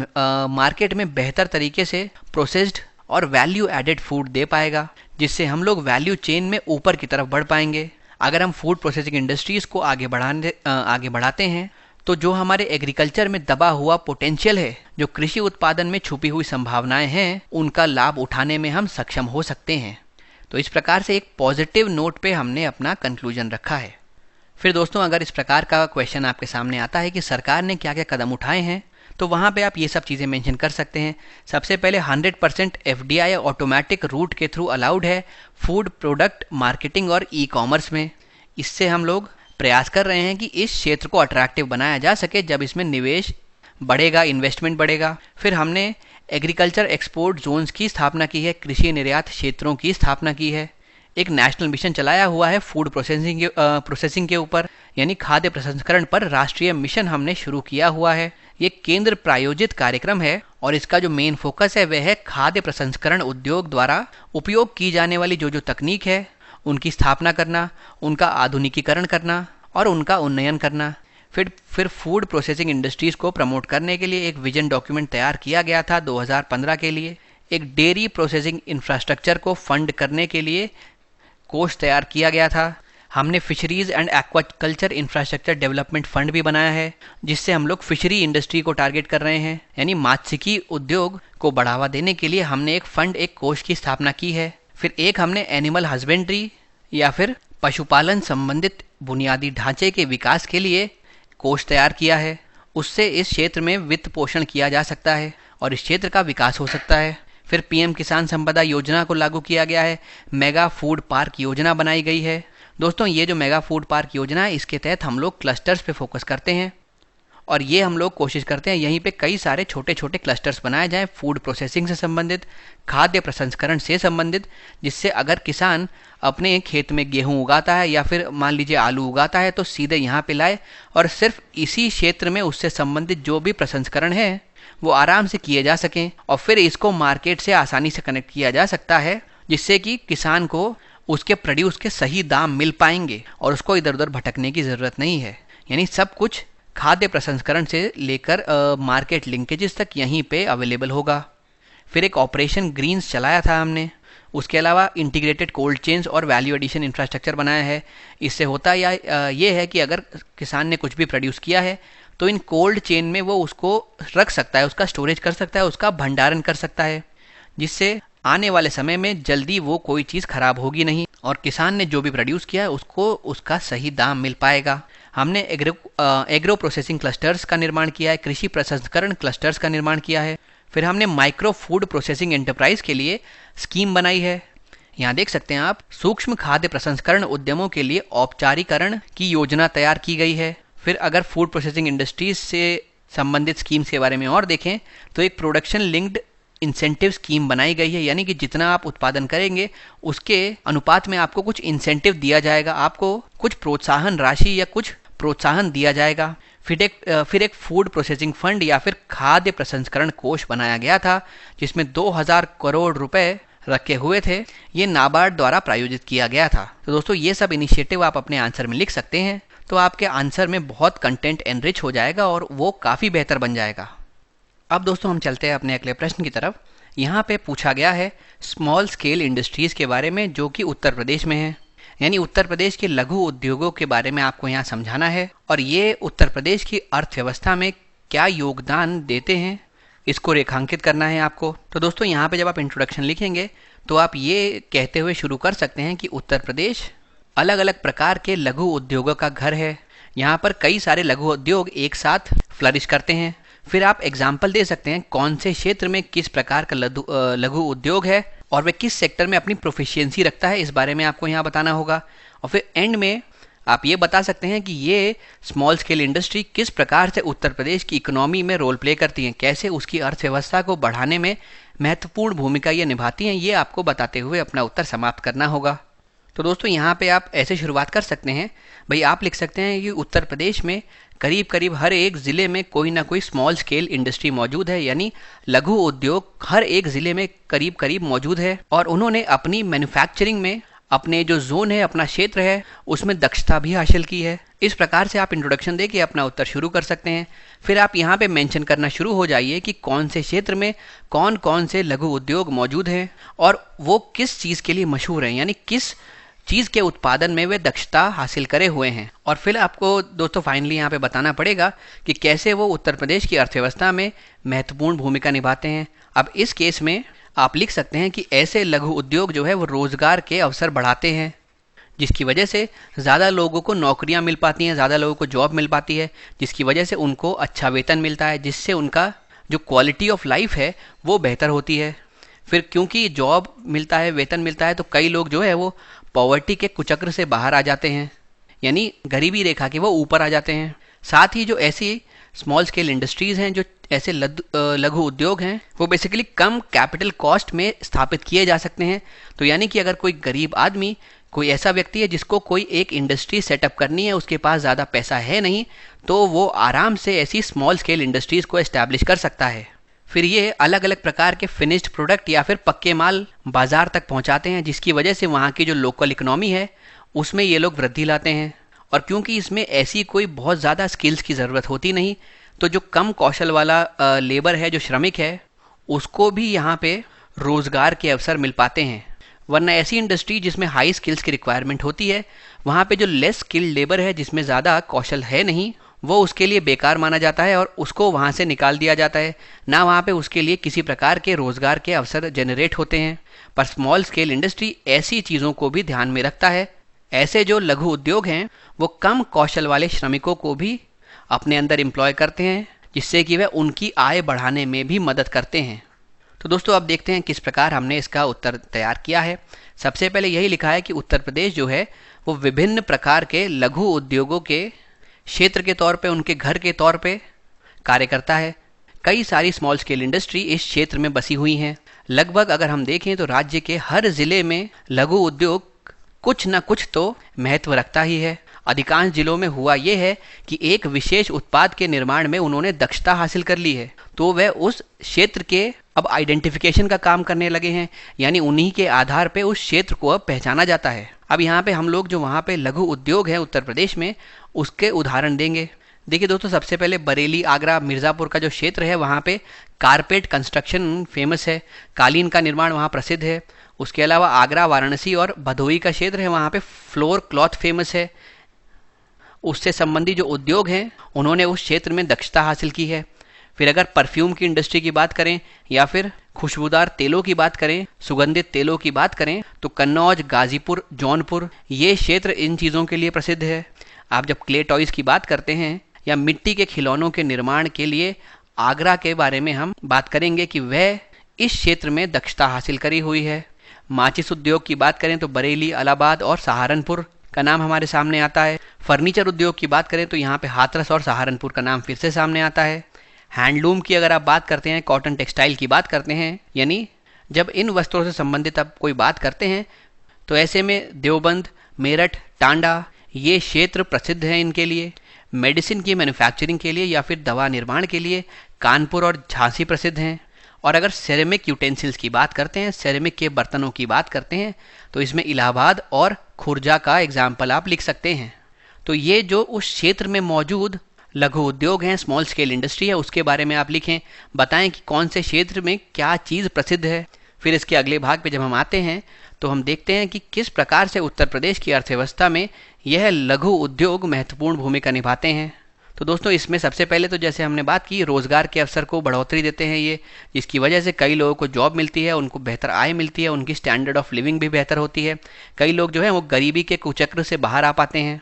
[SPEAKER 2] मार्केट में बेहतर तरीके से प्रोसेस्ड और वैल्यू एडेड फूड दे पाएगा, जिससे हम लोग वैल्यू चेन में ऊपर की तरफ बढ़ पाएंगे। अगर हम फूड प्रोसेसिंग इंडस्ट्रीज़ को आगे बढ़ाते हैं तो जो हमारे एग्रीकल्चर में दबा हुआ पोटेंशियल है, जो कृषि उत्पादन में छुपी हुई संभावनाएं हैं, उनका लाभ उठाने में हम सक्षम हो सकते हैं। तो इस प्रकार से एक पॉजिटिव नोट पे हमने अपना कंक्लूजन रखा है। फिर दोस्तों अगर इस प्रकार का क्वेश्चन आपके सामने आता है कि सरकार ने क्या क्या कदम उठाए हैं, तो वहाँ पे आप ये सब चीज़ें मेंशन कर सकते हैं। सबसे पहले 100% FDI ऑटोमेटिक रूट के थ्रू अलाउड है फूड प्रोडक्ट मार्केटिंग और ई कॉमर्स में। इससे हम लोग प्रयास कर रहे हैं कि इस क्षेत्र को अट्रैक्टिव बनाया जा सके, जब इसमें निवेश बढ़ेगा, इन्वेस्टमेंट बढ़ेगा। फिर हमने एग्रीकल्चर एक्सपोर्ट जोन्स की स्थापना की है, कृषि निर्यात क्षेत्रों की स्थापना की है। एक नेशनल मिशन चलाया हुआ है फूड प्रोसेसिंग के ऊपर, यानी खाद्य प्रसंस्करण पर राष्ट्रीय मिशन हमने शुरू किया हुआ है। ये केंद्र प्रायोजित कार्यक्रम है और इसका जो मेन फोकस है वह है खाद्य प्रसंस्करण उद्योग द्वारा उपयोग की जाने वाली जो तकनीक है उनकी स्थापना करना, उनका आधुनिकीकरण करना और उनका उन्नयन करना। फिर फूड प्रोसेसिंग इंडस्ट्रीज़ को प्रमोट करने के लिए एक विजन डॉक्यूमेंट तैयार किया गया था 2015 के लिए। एक डेयरी प्रोसेसिंग इंफ्रास्ट्रक्चर को फंड करने के लिए कोष तैयार किया गया था। हमने fisheries and aquaculture infrastructure development fund भी बनाया है, जिससे हम लोग फिशरी इंडस्ट्री को टारगेट कर रहे हैं, यानी मत्स्यिकी उद्योग को बढ़ावा देने के लिए हमने एक फंड, एक कोष की स्थापना की है। फिर एक हमने एनिमल हस्बेंड्री या फिर पशुपालन संबंधित बुनियादी ढांचे के विकास के लिए कोष तैयार किया है। उससे इस क्षेत्र में वित्त पोषण किया जा सकता है और इस क्षेत्र का विकास हो सकता है। फिर पीएम किसान संपदा योजना को लागू किया गया है। मेगा फूड पार्क योजना बनाई गई है। दोस्तों, ये जो मेगा फूड पार्क योजना है, इसके तहत हम लोग क्लस्टर्स पे फोकस करते हैं और ये हम लोग कोशिश करते हैं यहीं पे कई सारे छोटे छोटे क्लस्टर्स बनाए जाएं, फूड प्रोसेसिंग से संबंधित, खाद्य प्रसंस्करण से संबंधित, जिससे अगर किसान अपने खेत में गेहूं उगाता है या फिर मान लीजिए आलू उगाता है तो सीधे यहाँ पे लाए और सिर्फ इसी क्षेत्र में उससे संबंधित जो भी प्रसंस्करण है वो आराम से किए जा सकें और फिर इसको मार्केट से आसानी से कनेक्ट किया जा सकता है, जिससे कि किसान को उसके प्रोड्यूस के सही दाम मिल पाएंगे और उसको इधर उधर भटकने की ज़रूरत नहीं है। यानी सब कुछ खाद्य प्रसंस्करण से लेकर मार्केट लिंकेजेस तक यहीं पे अवेलेबल होगा। फिर एक ऑपरेशन ग्रीन्स चलाया था हमने। उसके अलावा इंटीग्रेटेड कोल्ड चेन्स और वैल्यू एडिशन इंफ्रास्ट्रक्चर बनाया है। इससे होता ये है कि अगर किसान ने कुछ भी प्रोड्यूस किया है तो इन कोल्ड चेन में वो उसको रख सकता है, उसका स्टोरेज कर सकता है, उसका भंडारण कर सकता है, जिससे आने वाले समय में जल्दी वो कोई चीज़ खराब होगी नहीं और किसान ने जो भी प्रोड्यूस किया है उसको उसका सही दाम मिल पाएगा। हमने एग्रो प्रोसेसिंग क्लस्टर्स का निर्माण किया है, कृषि प्रसंस्करण क्लस्टर्स का निर्माण किया है। फिर हमने माइक्रो फूड प्रोसेसिंग एंटरप्राइज के लिए स्कीम बनाई है। यहाँ देख सकते हैं आप, सूक्ष्म खाद्य प्रसंस्करण उद्यमों के लिए औपचारीकरण की योजना तैयार की गई है। फिर अगर फूड प्रोसेसिंग इंडस्ट्रीज से संबंधित स्कीम्स के बारे में और देखें तो एक प्रोडक्शन लिंक्ड इंसेंटिव स्कीम बनाई गई है, यानी कि जितना आप उत्पादन करेंगे उसके अनुपात में आपको कुछ इंसेंटिव दिया जाएगा, आपको कुछ प्रोत्साहन राशि या कुछ प्रोत्साहन दिया जाएगा। फिर एक फूड प्रोसेसिंग फंड या फिर खाद्य प्रसंस्करण कोष बनाया गया था, जिसमें 2000 करोड़ रुपए रखे हुए थे। ये नाबार्ड द्वारा प्रायोजित किया गया था। तो दोस्तों, ये सब इनिशिएटिव आप अपने आंसर में लिख सकते हैं, तो आपके आंसर में बहुत कंटेंट एनरिच हो जाएगा और वो काफ़ी बेहतर बन जाएगा। अब दोस्तों, हम चलते हैं अपने अगले प्रश्न की तरफ। यहाँ पे पूछा गया है स्मॉल स्केल इंडस्ट्रीज़ के बारे में, जो कि उत्तर प्रदेश में है। यानी उत्तर प्रदेश के लघु उद्योगों के बारे में आपको यहाँ समझाना है और ये उत्तर प्रदेश की अर्थव्यवस्था में क्या योगदान देते हैं, इसको रेखांकित करना है आपको। तो दोस्तों, यहाँ पे जब आप इंट्रोडक्शन लिखेंगे तो आप ये कहते हुए शुरू कर सकते हैं कि उत्तर प्रदेश अलग अलग प्रकार के लघु उद्योगों का घर है। यहाँ पर कई सारे लघु उद्योग एक साथ फ्लरिश करते हैं। फिर आप एग्जाम्पल दे सकते हैं कौन से क्षेत्र में किस प्रकार का लघु उद्योग है और वे किस सेक्टर में अपनी प्रोफिशिएंसी रखता है, इस बारे में आपको यहाँ बताना होगा। और फिर एंड में आप ये बता सकते हैं कि ये स्मॉल स्केल इंडस्ट्री किस प्रकार से उत्तर प्रदेश की इकोनॉमी में रोल प्ले करती हैं, कैसे उसकी अर्थव्यवस्था को बढ़ाने में महत्वपूर्ण भूमिका ये निभाती हैं, ये आपको बताते हुए अपना उत्तर समाप्त करना होगा। तो दोस्तों, यहाँ पे आप ऐसे शुरुआत कर सकते हैं। भाई, आप लिख सकते हैं कि उत्तर प्रदेश में करीब करीब हर एक ज़िले में कोई ना कोई स्मॉल स्केल इंडस्ट्री मौजूद है, यानी लघु उद्योग हर एक ज़िले में करीब करीब मौजूद है और उन्होंने अपनी मैन्युफैक्चरिंग में अपने जो जोन है, अपना क्षेत्र है, उसमें दक्षता भी हासिल की है। इस प्रकार से आप इंट्रोडक्शन देके अपना उत्तर शुरू कर सकते हैं। फिर आप यहाँ पे मेंशन करना शुरू हो जाइए कि कौन से क्षेत्र में कौन कौन से लघु उद्योग मौजूद हैं और वो किस चीज़ के लिए मशहूर हैं, यानी किस चीज़ के उत्पादन में वे दक्षता हासिल करे हुए हैं। और फिर आपको दोस्तों फाइनली यहाँ पे बताना पड़ेगा कि कैसे वो उत्तर प्रदेश की अर्थव्यवस्था में महत्वपूर्ण भूमिका निभाते हैं। अब इस केस में आप लिख सकते हैं कि ऐसे लघु उद्योग जो है वो रोज़गार के अवसर बढ़ाते हैं, जिसकी वजह से ज़्यादा लोगों को नौकरियाँ मिल पाती हैं, ज़्यादा लोगों को जॉब मिल पाती है, जिसकी वजह से उनको अच्छा वेतन मिलता है, जिससे उनका जो क्वालिटी ऑफ लाइफ है वो बेहतर होती है। फिर क्योंकि जॉब मिलता है, वेतन मिलता है, तो कई लोग जो है वो पॉवर्टी के कुचक्र से बाहर आ जाते हैं, यानी गरीबी रेखा के वो ऊपर आ जाते हैं। साथ ही जो ऐसी स्मॉल स्केल इंडस्ट्रीज़ हैं, जो ऐसे लघु उद्योग हैं, वो बेसिकली कम कैपिटल कॉस्ट में स्थापित किए जा सकते हैं। तो यानी कि अगर कोई गरीब आदमी, कोई ऐसा व्यक्ति है जिसको कोई एक इंडस्ट्री सेटअप करनी है, उसके पास ज़्यादा पैसा है नहीं, तो वो आराम से ऐसी स्मॉल स्केल इंडस्ट्रीज़ को एस्टैब्लिश कर सकता है। फिर ये अलग अलग प्रकार के फिनिश्ड प्रोडक्ट या फिर पक्के माल बाजार तक पहुंचाते हैं, जिसकी वजह से वहाँ की जो लोकल इकोनॉमी है उसमें ये लोग वृद्धि लाते हैं। और क्योंकि इसमें ऐसी कोई बहुत ज़्यादा स्किल्स की ज़रूरत होती नहीं, तो जो कम कौशल वाला लेबर है, जो श्रमिक है, उसको भी यहाँ पे रोज़गार के अवसर मिल पाते हैं। वरना ऐसी इंडस्ट्री जिसमें हाई स्किल्स की रिक्वायरमेंट होती है, वहाँ पे जो लेस स्किल्ड लेबर है, जिसमें ज़्यादा कौशल है नहीं, वो उसके लिए बेकार माना जाता है और उसको वहाँ से निकाल दिया जाता है। ना वहाँ पे उसके लिए किसी प्रकार के रोज़गार के अवसर जनरेट होते हैं। पर स्मॉल स्केल इंडस्ट्री ऐसी चीज़ों को भी ध्यान में रखता है। ऐसे जो लघु उद्योग हैं वो कम कौशल वाले श्रमिकों को भी अपने अंदर एम्प्लॉय करते हैं, जिससे कि वह उनकी आय बढ़ाने में भी मदद करते हैं। तो दोस्तों अब देखते हैं किस प्रकार हमने इसका उत्तर तैयार किया है। सबसे पहले यही लिखा है कि उत्तर प्रदेश जो है वो विभिन्न प्रकार के लघु उद्योगों के क्षेत्र के तौर पे, उनके घर के तौर पे कार्य करता है। कई सारी स्मॉल स्केल इंडस्ट्री इस क्षेत्र में बसी हुई हैं। लगभग अगर हम देखें तो राज्य के हर जिले में लघु उद्योग कुछ न कुछ तो महत्व रखता ही है। अधिकांश जिलों में हुआ यह है कि एक विशेष उत्पाद के निर्माण में उन्होंने दक्षता हासिल कर ली है, तो वह उस क्षेत्र के अब आइडेंटिफिकेशन का काम करने लगे हैं, यानी उन्हीं के आधार पे उस क्षेत्र को अब पहचाना जाता है। अब यहाँ पे हम लोग जो वहाँ पे लघु उद्योग है उत्तर प्रदेश में, उसके उदाहरण देंगे। देखिए दोस्तों, सबसे पहले बरेली, आगरा, मिर्ज़ापुर का जो क्षेत्र है वहाँ पे कारपेट कंस्ट्रक्शन फेमस है, कालीन का निर्माण वहाँ प्रसिद्ध है। उसके अलावा आगरा, वाराणसी और भदोही का क्षेत्र है, वहाँ पे फ्लोर क्लॉथ फेमस है। उससे संबंधी जो उद्योग हैं उन्होंने उस क्षेत्र में दक्षता हासिल की है। फिर अगर परफ्यूम की इंडस्ट्री की बात करें या फिर खुशबूदार तेलों की बात करें, सुगंधित तेलों की बात करें, तो कन्नौज, गाजीपुर, जौनपुर ये क्षेत्र इन चीज़ों के लिए प्रसिद्ध है। आप जब क्ले टॉयज़ की बात करते हैं या मिट्टी के खिलौनों के निर्माण के लिए आगरा के बारे में हम बात करेंगे कि वह इस क्षेत्र में दक्षता हासिल करी हुई है। माचिस उद्योग की बात करें तो बरेली, इलाहाबाद और सहारनपुर का नाम हमारे सामने आता है। फर्नीचर उद्योग की बात करें तो यहाँ पे हाथरस और सहारनपुर का नाम फिर से सामने आता है। हैंडलूम की अगर आप बात करते हैं, कॉटन टेक्सटाइल की बात करते हैं, यानी जब इन वस्त्रों से संबंधित आप कोई बात करते हैं तो ऐसे में देवबंद, मेरठ, टांडा ये क्षेत्र प्रसिद्ध हैं इनके लिए। मेडिसिन की मैन्युफैक्चरिंग के लिए या फिर दवा निर्माण के लिए कानपुर और झांसी प्रसिद्ध हैं। और अगर सेरेमिक यूटेंसिल्स की बात करते हैं, सेरेमिक के बर्तनों की बात करते हैं, तो इसमें इलाहाबाद और खुर्जा का एग्जाम्पल आप लिख सकते हैं। तो ये जो उस क्षेत्र में मौजूद लघु उद्योग हैं, स्मॉल स्केल इंडस्ट्री है, उसके बारे में आप लिखें, बताएं कि कौन से क्षेत्र में क्या चीज़ प्रसिद्ध है। फिर इसके अगले भाग पे जब हम आते हैं तो हम देखते हैं कि किस प्रकार से उत्तर प्रदेश की अर्थव्यवस्था में यह लघु उद्योग महत्वपूर्ण भूमिका निभाते हैं। तो दोस्तों इसमें सबसे पहले तो जैसे हमने बात की, रोज़गार के अवसर को बढ़ोतरी देते हैं ये, जिसकी वजह से कई लोगों को जॉब मिलती है, उनको बेहतर आय मिलती है, उनकी स्टैंडर्ड ऑफ लिविंग भी बेहतर होती है। कई लोग जो है वो गरीबी के कुचक्र से बाहर आ पाते हैं,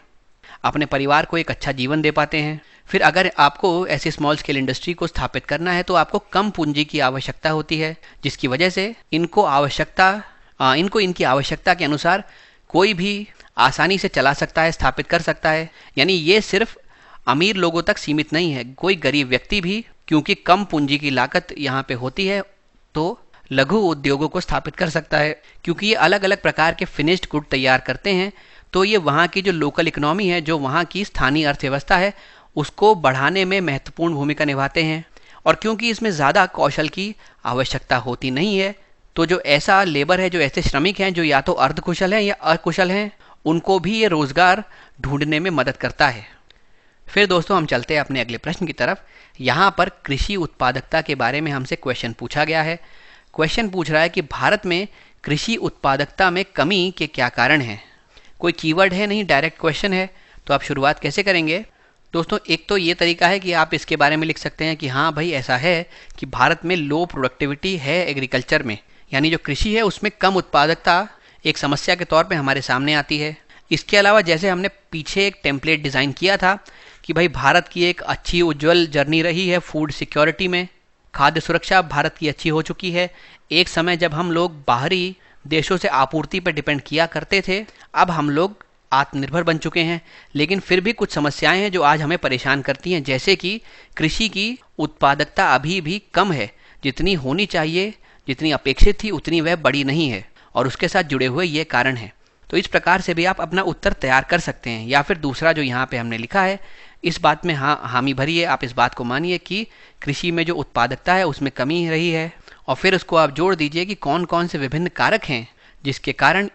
[SPEAKER 2] अपने परिवार को एक अच्छा जीवन दे पाते हैं। फिर अगर आपको ऐसी स्मॉल स्केल इंडस्ट्री को स्थापित करना है तो आपको कम पूंजी की आवश्यकता होती है, जिसकी वजह से इनको इनकी आवश्यकता के अनुसार कोई भी आसानी से चला सकता है, स्थापित कर सकता है। यानी ये सिर्फ अमीर लोगों तक सीमित नहीं है, कोई गरीब व्यक्ति भी, क्योंकि कम पूंजी की लागत यहाँ पे होती है, तो लघु उद्योगों को स्थापित कर सकता है। क्योंकि ये अलग अलग प्रकार के फिनिश्ड गुड तैयार करते हैं, तो ये वहाँ की जो लोकल इकोनॉमी है, जो वहाँ की स्थानीय अर्थव्यवस्था है, उसको बढ़ाने में महत्वपूर्ण भूमिका निभाते हैं। और क्योंकि इसमें ज़्यादा कौशल की आवश्यकता होती नहीं है, तो जो ऐसा लेबर है, जो ऐसे श्रमिक हैं जो या तो अर्धकुशल हैं या अकुशल हैं, उनको भी ये रोज़गार ढूंढने में मदद करता है। फिर दोस्तों हम चलते हैं अपने अगले प्रश्न की तरफ। यहाँ पर कृषि उत्पादकता के बारे में हमसे क्वेश्चन पूछा गया है। क्वेश्चन पूछ रहा है कि भारत में कृषि उत्पादकता में कमी के क्या कारण हैं। कोई कीवर्ड है नहीं, डायरेक्ट क्वेश्चन है। तो आप शुरुआत कैसे करेंगे दोस्तों? एक तो ये तरीका है कि आप इसके बारे में लिख सकते हैं कि हाँ भाई ऐसा है कि भारत में लो प्रोडक्टिविटी है एग्रीकल्चर में, यानी जो कृषि है उसमें कम उत्पादकता एक समस्या के तौर पे हमारे सामने आती है। इसके अलावा जैसे हमने पीछे एक टेम्पलेट डिज़ाइन किया था कि भाई भारत की एक अच्छी उज्जवल जर्नी रही है फूड सिक्योरिटी में, खाद्य सुरक्षा भारत की अच्छी हो चुकी है। एक समय जब हम लोग बाहरी देशों से आपूर्ति पर डिपेंड किया करते थे, अब हम लोग आत्मनिर्भर बन चुके हैं। लेकिन फिर भी कुछ समस्याएं हैं जो आज हमें परेशान करती हैं, जैसे कि कृषि की उत्पादकता अभी भी कम है, जितनी होनी चाहिए, जितनी अपेक्षित थी उतनी वह बड़ी नहीं है, और उसके साथ जुड़े हुए ये कारण हैं। तो इस प्रकार से भी आप अपना उत्तर तैयार कर सकते हैं। या फिर दूसरा जो यहाँ पे हमने लिखा है, इस बात में हाँ हामी भरिए, आप इस बात को मानिए कि कृषि में जो उत्पादकता है उसमें कमी रही है, और फिर उसको आप जोड़ दीजिए कि कौन कौन से विभिन्न कारक हैं जिसके कारण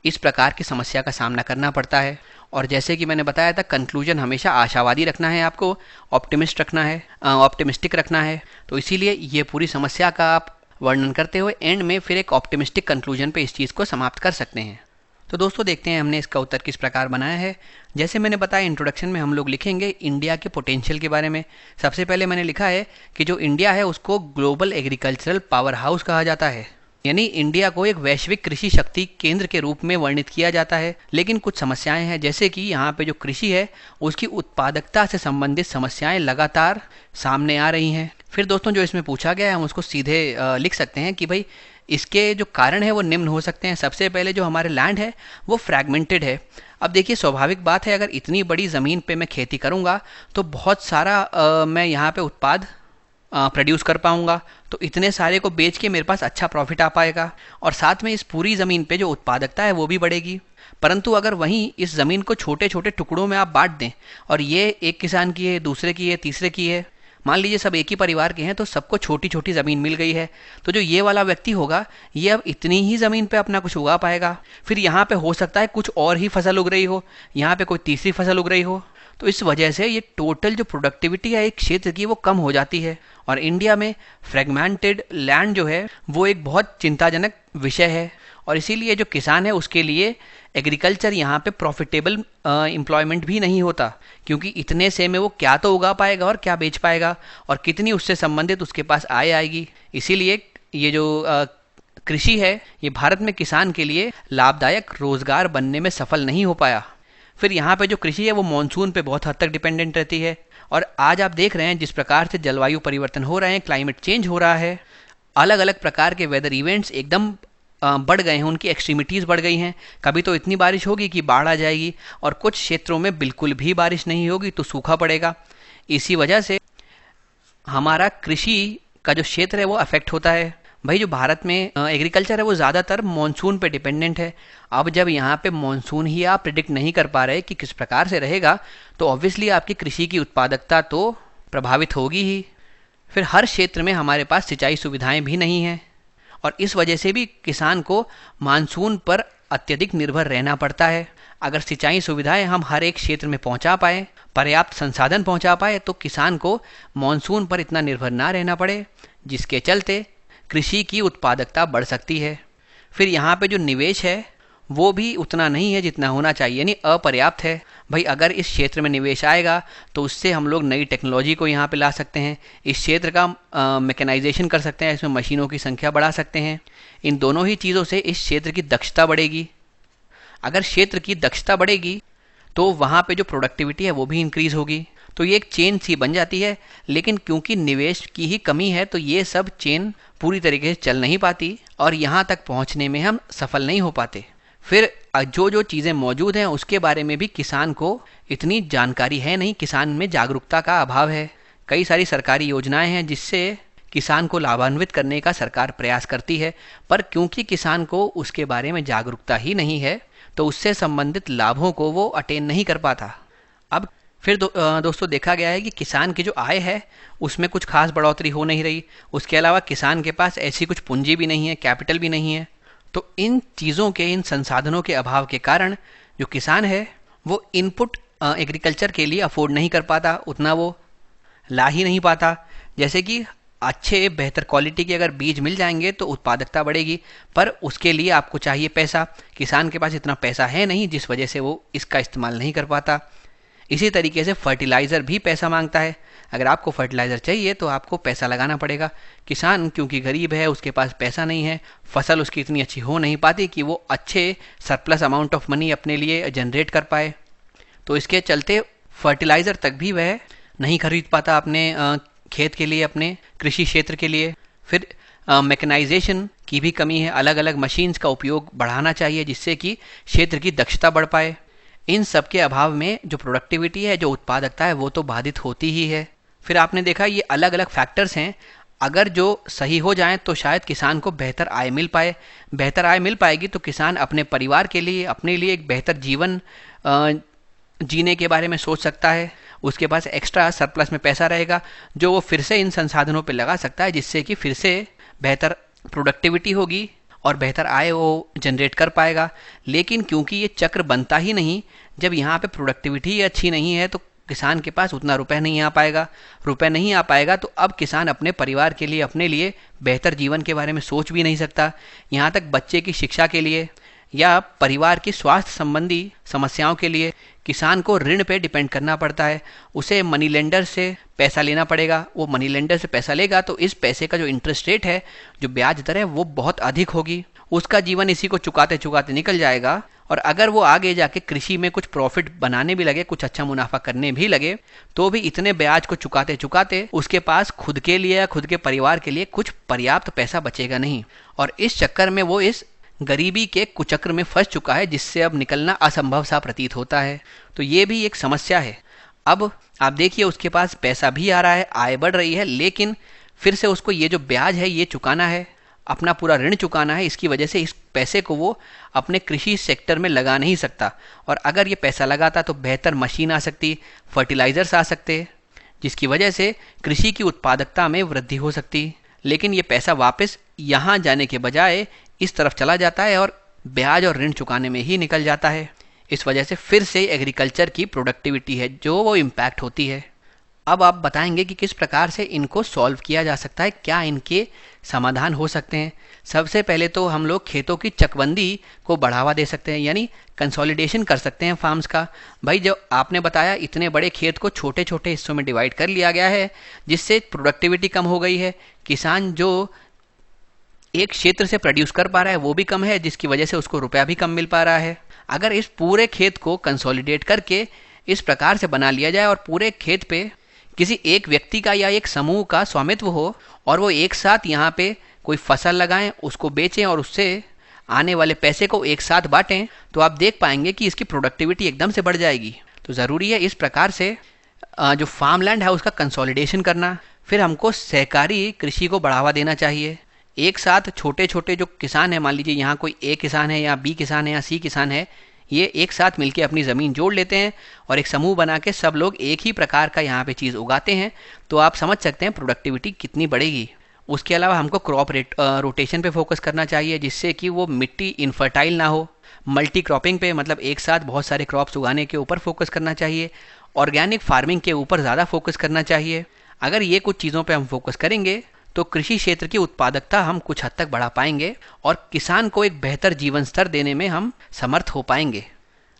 [SPEAKER 2] इस प्रकार की समस्या का सामना करना पड़ता है। और जैसे कि मैंने बताया था, कंक्लूजन हमेशा आशावादी रखना है, आपको ऑप्टिमिस्टिक रखना है। तो इसीलिए ये पूरी समस्या का आप वर्णन करते हुए एंड में फिर एक ऑप्टिमिस्टिक कंक्लूजन पे इस चीज़ को समाप्त कर सकते हैं। तो दोस्तों देखते हैं हमने इसका उत्तर किस प्रकार बनाया है। जैसे मैंने बताया इंट्रोडक्शन में हम लोग लिखेंगे इंडिया के पोटेंशियल के बारे में। सबसे पहले मैंने लिखा है कि जो इंडिया है उसको ग्लोबल एग्रीकल्चरल पावर हाउस कहा जाता है, यानी इंडिया को एक वैश्विक कृषि शक्ति केंद्र के रूप में वर्णित किया जाता है। लेकिन कुछ समस्याएं हैं, जैसे कि यहाँ पे जो कृषि है उसकी उत्पादकता से संबंधित समस्याएं लगातार सामने आ रही हैं। फिर दोस्तों जो इसमें पूछा गया है हम उसको सीधे लिख सकते हैं कि भाई इसके जो कारण है वो निम्न हो सकते हैं। सबसे पहले जो हमारे लैंड है वो फ्रैगमेंटेड है। अब देखिए स्वाभाविक बात है, अगर इतनी बड़ी ज़मीन पे मैं खेती करूँगा तो बहुत सारा मैं यहाँ पे उत्पाद प्रोड्यूस कर पाऊंगा, तो इतने सारे को बेच के मेरे पास अच्छा प्रॉफिट आ पाएगा और साथ में इस पूरी ज़मीन पे जो उत्पादकता है वो भी बढ़ेगी। परंतु अगर वहीं इस ज़मीन को छोटे छोटे टुकड़ों में आप बांट दें और ये एक किसान की है, दूसरे की है, तीसरे की है, मान लीजिए सब एक ही परिवार के हैं, तो सबको छोटी छोटी ज़मीन मिल गई है, तो जो ये वाला व्यक्ति होगा ये अब इतनी ही ज़मीन पे अपना कुछ उगा पाएगा। फिर यहाँ पे हो सकता है कुछ और ही फसल उग रही हो, यहाँ पे कोई तीसरी फसल उग रही हो, तो इस वजह से ये टोटल जो प्रोडक्टिविटी है एक क्षेत्र की वो कम हो जाती है। और इंडिया में फ्रेगमेंटेड लैंड जो है वो एक बहुत चिंताजनक विषय है और इसीलिए जो किसान है उसके लिए एग्रीकल्चर यहाँ पे प्रॉफिटेबल एम्प्लॉयमेंट भी नहीं होता, क्योंकि इतने से में वो क्या तो उगा पाएगा और क्या बेच पाएगा और कितनी उससे संबंधित उसके पास आय आएगी। इसीलिए ये जो कृषि है ये भारत में किसान के लिए लाभदायक रोजगार बनने में सफल नहीं हो पाया। फिर यहाँ पे जो कृषि है वो मानसून पे बहुत हद तक डिपेंडेंट रहती है और आज आप देख रहे हैं जिस प्रकार से जलवायु परिवर्तन हो रहे हैं, क्लाइमेट चेंज हो रहा है, अलग अलग प्रकार के वेदर इवेंट्स एकदम बढ़ गए हैं, उनकी एक्सट्रीमिटीज़ बढ़ गई हैं। कभी तो इतनी बारिश होगी कि बाढ़ आ जाएगी और कुछ क्षेत्रों में बिल्कुल भी बारिश नहीं होगी तो सूखा पड़ेगा। इसी वजह से हमारा कृषि का जो क्षेत्र है वो अफेक्ट होता है। भाई जो भारत में एग्रीकल्चर है वो ज़्यादातर मानसून पे डिपेंडेंट है। अब जब यहाँ पे मानसून ही आप प्रिडिक्ट नहीं कर पा रहे कि किस प्रकार से रहेगा, तो ऑब्वियसली आपकी कृषि की उत्पादकता तो प्रभावित होगी ही। फिर हर क्षेत्र में हमारे पास सिंचाई सुविधाएं भी नहीं हैं और इस वजह से भी किसान को मानसून पर अत्यधिक निर्भर रहना पड़ता है। अगर सिंचाई सुविधाएं हम हर एक क्षेत्र में पहुंचा पाए, पर्याप्त संसाधन पहुंचा पाए, तो किसान को मानसून पर इतना निर्भर ना रहना पड़े, जिसके चलते कृषि की उत्पादकता बढ़ सकती है। फिर यहाँ पे जो निवेश है वो भी उतना नहीं है जितना होना चाहिए, यानी अपर्याप्त है। भाई अगर इस क्षेत्र में निवेश आएगा तो उससे हम लोग नई टेक्नोलॉजी को यहाँ पे ला सकते हैं, इस क्षेत्र का मैकेनाइजेशन कर सकते हैं, इसमें मशीनों की संख्या बढ़ा सकते हैं। इन दोनों ही चीज़ों से इस क्षेत्र की दक्षता बढ़ेगी। अगर क्षेत्र की दक्षता बढ़ेगी तो वहाँ पे जो प्रोडक्टिविटी है वो भी इंक्रीज़ होगी, तो ये एक चेन सी बन जाती है। लेकिन क्योंकि निवेश की ही कमी है तो ये सब चेन पूरी तरीके से चल नहीं पाती और यहाँ तक पहुँचने में हम सफल नहीं हो पाते। फिर जो चीज़ें मौजूद हैं उसके बारे में भी किसान को इतनी जानकारी है नहीं, किसान में जागरूकता का अभाव है। कई सारी सरकारी योजनाएं हैं जिससे किसान को लाभान्वित करने का सरकार प्रयास करती है, पर क्योंकि किसान को उसके बारे में जागरूकता ही नहीं है तो उससे संबंधित लाभों को वो अटेन नहीं कर पाता। अब फिर दोस्तों देखा गया है कि किसान की जो आय है उसमें कुछ खास बढ़ोतरी हो नहीं रही। उसके अलावा किसान के पास ऐसी कुछ पूंजी भी नहीं है, कैपिटल भी नहीं है। तो इन चीज़ों के, इन संसाधनों के अभाव के कारण जो किसान है वो इनपुट एग्रीकल्चर के लिए अफोर्ड नहीं कर पाता, उतना वो ला ही नहीं पाता। जैसे कि अच्छे बेहतर क्वालिटी के अगर बीज मिल जाएंगे तो उत्पादकता बढ़ेगी, पर उसके लिए आपको चाहिए पैसा। किसान के पास इतना पैसा है नहीं, जिस वजह से वो इसका इस्तेमाल नहीं कर पाता। इसी तरीके से फर्टिलाइज़र भी पैसा मांगता है। अगर आपको फर्टिलाइज़र चाहिए तो आपको पैसा लगाना पड़ेगा। किसान क्योंकि गरीब है, उसके पास पैसा नहीं है, फसल उसकी इतनी अच्छी हो नहीं पाती कि वो अच्छे सरप्लस अमाउंट ऑफ मनी अपने लिए जनरेट कर पाए, तो इसके चलते फर्टिलाइज़र तक भी वह नहीं खरीद पाता अपने खेत के लिए, अपने कृषि क्षेत्र के लिए। फिर मैकेनाइजेशन की भी कमी है, अलग अलग मशीन्स का उपयोग बढ़ाना चाहिए जिससे कि क्षेत्र की दक्षता बढ़ पाए। इन सब के अभाव में जो प्रोडक्टिविटी है, जो उत्पादकता है, वो तो बाधित होती ही है। फिर आपने देखा ये अलग अलग फैक्टर्स हैं, अगर जो सही हो जाएं तो शायद किसान को बेहतर आय मिल पाए। बेहतर आय मिल पाएगी तो किसान अपने परिवार के लिए, अपने लिए एक बेहतर जीवन जीने के बारे में सोच सकता है। उसके पास एक्स्ट्रा सरप्लस में पैसा रहेगा जो वो फिर से इन संसाधनों पे लगा सकता है, जिससे कि फिर से बेहतर प्रोडक्टिविटी होगी और बेहतर आय वो जनरेट कर पाएगा। लेकिन क्योंकि ये चक्र बनता ही नहीं, जब यहाँ पे प्रोडक्टिविटी अच्छी नहीं है तो किसान के पास उतना रुपए नहीं आ पाएगा तो अब किसान अपने परिवार के लिए, अपने लिए बेहतर जीवन के बारे में सोच भी नहीं सकता। यहाँ तक बच्चे की शिक्षा के लिए या परिवार की स्वास्थ्य संबंधी समस्याओं के लिए किसान को ऋण पे डिपेंड करना पड़ता है। उसे मनी लेंडर से पैसा लेना पड़ेगा। वो मनी लेंडर से पैसा लेगा तो इस पैसे का जो इंटरेस्ट रेट है, जो ब्याज दर है, वो बहुत अधिक होगी। उसका जीवन इसी को चुकाते चुकाते निकल जाएगा। और अगर वो आगे जाके कृषि में कुछ प्रॉफिट बनाने भी लगे, कुछ अच्छा मुनाफा करने भी लगे, तो भी इतने ब्याज को चुकाते चुकाते उसके पास खुद के लिए या खुद के परिवार के लिए कुछ पर्याप्त पैसा बचेगा नहीं। और इस चक्कर में वो इस गरीबी के कुचक्र में फंस चुका है, जिससे अब निकलना असंभव सा प्रतीत होता है। तो ये भी एक समस्या है। अब आप देखिए, उसके पास पैसा भी आ रहा है, आय बढ़ रही है, लेकिन फिर से उसको ये जो ब्याज है ये चुकाना है, अपना पूरा ऋण चुकाना है। इसकी वजह से इस पैसे को वो अपने कृषि सेक्टर में लगा नहीं सकता। और अगर ये पैसा लगाता तो बेहतर मशीन आ सकती, फर्टिलाइजर्स आ सकते, जिसकी वजह से कृषि की उत्पादकता में वृद्धि हो सकती। लेकिन ये पैसा वापस यहाँ जाने के बजाय इस तरफ चला जाता है और ब्याज और ऋण चुकाने में ही निकल जाता है। इस वजह से फिर से एग्रीकल्चर की प्रोडक्टिविटी है जो वो इम्पैक्ट होती है। अब आप बताएंगे कि किस प्रकार से इनको सॉल्व किया जा सकता है, क्या इनके समाधान हो सकते हैं। सबसे पहले तो हम लोग खेतों की चकबंदी को बढ़ावा दे सकते हैं, यानी कंसोलिडेशन कर सकते हैं फार्म्स का। भाई, जो आपने बताया, इतने बड़े खेत को छोटे छोटे हिस्सों में डिवाइड कर लिया गया है, जिससे प्रोडक्टिविटी कम हो गई है। किसान जो एक क्षेत्र से प्रोड्यूस कर पा रहा है वो भी कम है, जिसकी वजह से उसको रुपया भी कम मिल पा रहा है। अगर इस पूरे खेत को कंसोलिडेट करके इस प्रकार से बना लिया जाए और पूरे खेत पे किसी एक व्यक्ति का या एक समूह का स्वामित्व हो और वो एक साथ यहाँ पे कोई फसल लगाएं, उसको बेचें और उससे आने वाले पैसे को एक साथ बांटें, तो आप देख पाएंगे कि इसकी प्रोडक्टिविटी एकदम से बढ़ जाएगी। तो ज़रूरी है इस प्रकार से जो फार्म लैंड है उसका कंसोलिडेशन करना। फिर हमको सहकारी कृषि को बढ़ावा देना चाहिए। एक साथ छोटे छोटे जो किसान हैं, मान लीजिए यहाँ कोई ए किसान है या बी किसान है या सी किसान है, ये एक साथ मिलके अपनी ज़मीन जोड़ लेते हैं और एक समूह बना के सब लोग एक ही प्रकार का यहाँ पे चीज़ उगाते हैं, तो आप समझ सकते हैं प्रोडक्टिविटी कितनी बढ़ेगी। उसके अलावा हमको क्रॉप रोटेशन पे फोकस करना चाहिए, जिससे कि वो मिट्टी इनफर्टाइल ना हो। मल्टी क्रॉपिंग पे, मतलब एक साथ बहुत सारे क्रॉप्स उगाने के ऊपर फोकस करना चाहिए। ऑर्गेनिक फार्मिंग के ऊपर ज़्यादा फोकस करना चाहिए। अगर ये कुछ चीज़ों पे हम फोकस करेंगे तो कृषि क्षेत्र की उत्पादकता हम कुछ हद तक बढ़ा पाएंगे और किसान को एक बेहतर जीवन स्तर देने में हम समर्थ हो पाएंगे।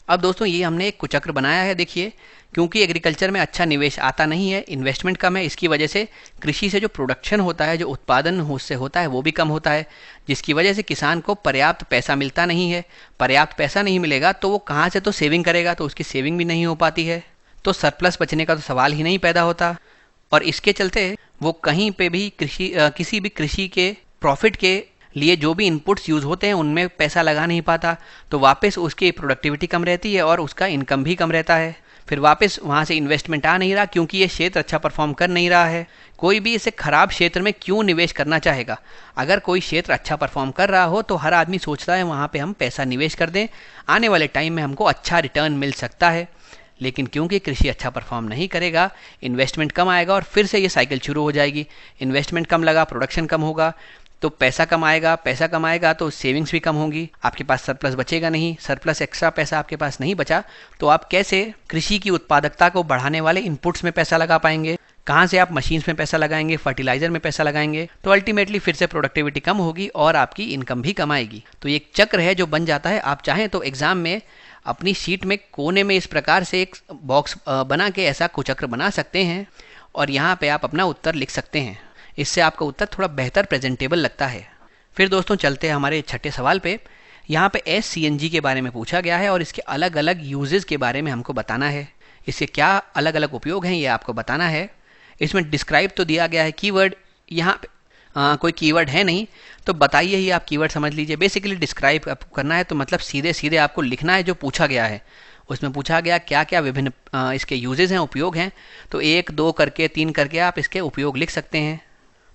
[SPEAKER 2] अब दोस्तों, ये हमने एक कुचक्र बनाया है। देखिए, क्योंकि एग्रीकल्चर में अच्छा निवेश आता नहीं है, इन्वेस्टमेंट कम है, इसकी वजह से कृषि से जो प्रोडक्शन होता है, जो उत्पादन उससे होता है, वो भी कम होता है, जिसकी वजह से किसान को पर्याप्त पैसा मिलता नहीं है। पर्याप्त पैसा नहीं मिलेगा तो वो कहाँ से तो सेविंग करेगा, तो उसकी सेविंग भी नहीं हो पाती है, तो सरप्लस बचने का तो सवाल ही नहीं पैदा होता। और इसके चलते वो कहीं पे भी किसी भी कृषि के प्रॉफिट के लिए जो भी इनपुट्स यूज़ होते हैं उनमें पैसा लगा नहीं पाता, तो वापस उसकी प्रोडक्टिविटी कम रहती है और उसका इनकम भी कम रहता है। फिर वापस वहाँ से इन्वेस्टमेंट आ नहीं रहा, क्योंकि ये क्षेत्र अच्छा परफॉर्म कर नहीं रहा है। कोई भी इसे खराब क्षेत्र में क्यों निवेश करना चाहेगा। अगर कोई क्षेत्र अच्छा परफॉर्म कर रहा हो तो हर आदमी सोचता है वहाँ पे हम पैसा निवेश कर दें, आने वाले टाइम में हमको अच्छा रिटर्न मिल सकता है। लेकिन क्योंकि कृषि अच्छा परफॉर्म नहीं करेगा, इन्वेस्टमेंट कम आएगा और फिर से ये साइकिल शुरू हो जाएगी। इन्वेस्टमेंट कम लगा, प्रोडक्शन कम होगा, तो पैसा कम आएगा तो सेविंग्स भी कम होगी, आपके पास सरप्लस बचेगा नहीं। सरप्लस एक्स्ट्रा पैसा आपके पास नहीं बचा तो आप कैसे कृषि की उत्पादकता को बढ़ाने वाले इनपुट्स में पैसा लगा पाएंगे, कहाँ से आप मशीन्स में पैसा लगाएंगे, फर्टिलाइजर में पैसा लगाएंगे, तो अल्टीमेटली फिर से प्रोडक्टिविटी कम होगी और आपकी इनकम भी कम आएगी। तो ये एक चक्र है जो बन जाता है। आप चाहें तो एग्जाम में अपनी शीट में कोने में इस प्रकार से एक बॉक्स बना के ऐसा कुचक्र बना सकते हैं और यहाँ पे आप अपना उत्तर लिख सकते हैं। इससे आपका उत्तर थोड़ा बेहतर प्रेजेंटेबल लगता है। फिर दोस्तों चलते हैं हमारे छठे सवाल पे। यहाँ पे SCNG के बारे में पूछा गया है और इसके अलग अलग यूजेस के बारे में हमको बताना है। इसके क्या अलग अलग उपयोग हैं ये आपको बताना है। इसमें डिस्क्राइब तो दिया गया है कीवर्ड, यहाँ पे कोई कीवर्ड है नहीं, तो बताइए ही आप कीवर्ड समझ लीजिए। बेसिकली डिस्क्राइब करना है तो मतलब सीधे सीधे आपको लिखना है जो पूछा गया है। उसमें पूछा गया क्या क्या विभिन्न इसके यूजेस हैं, उपयोग हैं, तो 1, 2 करके 3 करके आप इसके उपयोग लिख सकते हैं।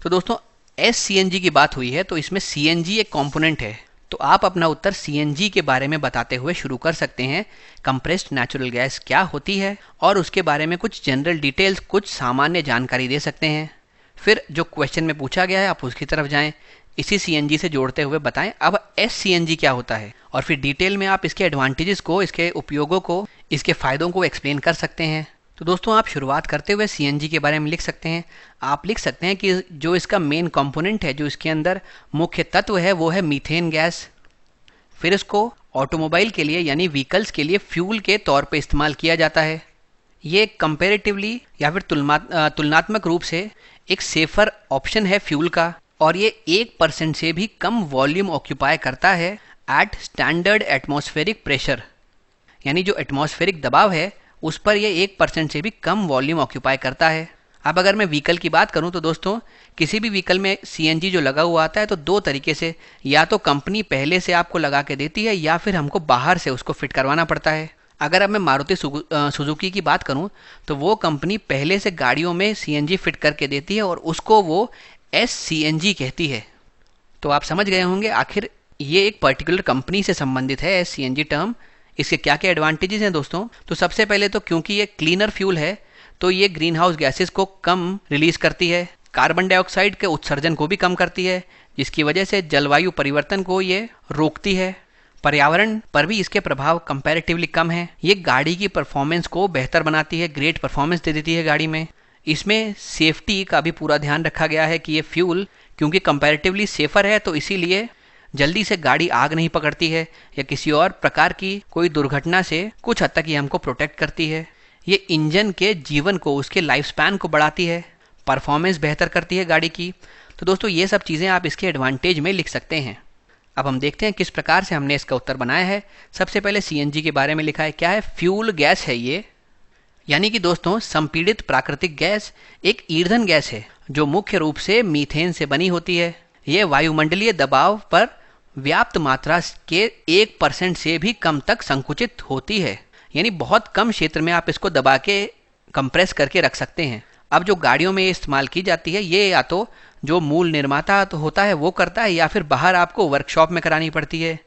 [SPEAKER 2] तो दोस्तों SCNG की बात हुई है तो इसमें CNG एक कंपोनेंट है, तो आप अपना उत्तर CNG के बारे में बताते हुए शुरू कर सकते हैं। कंप्रेस्ड नेचुरल गैस क्या होती है और उसके बारे में कुछ जनरल डिटेल्स, कुछ सामान्य जानकारी दे सकते हैं। फिर जो क्वेश्चन में पूछा गया है आप उसकी तरफ जाएं, इसी CNG से जोड़ते हुए बताएं अब SCNG क्या होता है, और फिर डिटेल में आप इसके एडवांटेजेस को, इसके उपयोगों को, इसके फ़ायदों को एक्सप्लेन कर सकते हैं। तो दोस्तों आप शुरुआत करते हुए सीएनजी के बारे में लिख सकते हैं। आप लिख सकते हैं कि जो इसका मेन कंपोनेंट है, जो इसके अंदर मुख्य तत्व है, वो है मीथेन गैस। फिर इसको ऑटोमोबाइल के लिए यानी व्हीकल्स के लिए फ्यूल के तौर पे इस्तेमाल किया जाता है। ये कंपैरेटिवली या फिर तुलनात्मक रूप से एक सेफर ऑप्शन है फ्यूल का, और ये 1% से भी कम वॉल्यूम ऑक्यूपाई करता है एट स्टैंडर्ड एटमॉस्फेरिक प्रेशर, यानी जो एटमॉस्फेरिक दबाव है उस पर ये 1% से भी कम वॉल्यूम ऑक्यूपाई करता है। अब अगर मैं व्हीकल की बात करूं तो दोस्तों किसी भी व्हीकल में सीएनजी जो लगा हुआ आता है तो दो तरीके से, या तो कंपनी पहले से आपको लगा के देती है या फिर हमको बाहर से उसको फिट करवाना पड़ता है। अगर अब मैं मारुति सुजुकी की बात करूं तो वो कंपनी पहले से गाड़ियों में सीएनजी फिट करके देती है और उसको वो SCNG कहती है। तो आप समझ गए होंगे आखिर ये एक पर्टिकुलर कंपनी से संबंधित है SCNG टर्म। इसके क्या क्या एडवांटेजेस हैं दोस्तों? तो सबसे पहले तो क्योंकि ये क्लीनर फ्यूल है तो ये ग्रीन हाउस गैसेस को कम रिलीज करती है, कार्बन डाइऑक्साइड के उत्सर्जन को भी कम करती है, जिसकी वजह से जलवायु परिवर्तन को ये रोकती है। पर्यावरण पर भी इसके प्रभाव कंपैरेटिवली कम है। ये गाड़ी की परफॉर्मेंस को बेहतर बनाती है, ग्रेट परफॉर्मेंस दे देती है गाड़ी में। इसमें सेफ्टी का भी पूरा ध्यान रखा गया है कि ये फ्यूल क्योंकि कंपैरेटिवली सेफर है तो इसीलिए जल्दी से गाड़ी आग नहीं पकड़ती है या किसी और प्रकार की कोई दुर्घटना से कुछ हद तक ये हमको प्रोटेक्ट करती है। ये इंजन के जीवन को, उसके लाइफ स्पैन को बढ़ाती है, परफॉर्मेंस बेहतर करती है गाड़ी की। तो दोस्तों ये सब चीज़ें आप इसके एडवांटेज में लिख सकते हैं। अब हम देखते हैं किस प्रकार से हमने इसका उत्तर बनाया है। सबसे पहले सीएनजी के बारे में लिखा है। क्या है? फ्यूल गैस है ये, यानी कि दोस्तों संपीड़ित प्राकृतिक गैस एक ईंधन गैस है जो मुख्य रूप से मीथेन से बनी होती है। यह वायुमंडलीय दबाव पर व्याप्त मात्रा के 1% से भी कम तक संकुचित होती है, यानी बहुत कम क्षेत्र में आप इसको दबा के कंप्रेस करके रख सकते हैं। अब जो गाड़ियों में इस्तेमाल की जाती है ये या तो जो मूल निर्माता तो होता है वो करता है या फिर बाहर आपको वर्कशॉप में करानी पड़ती है।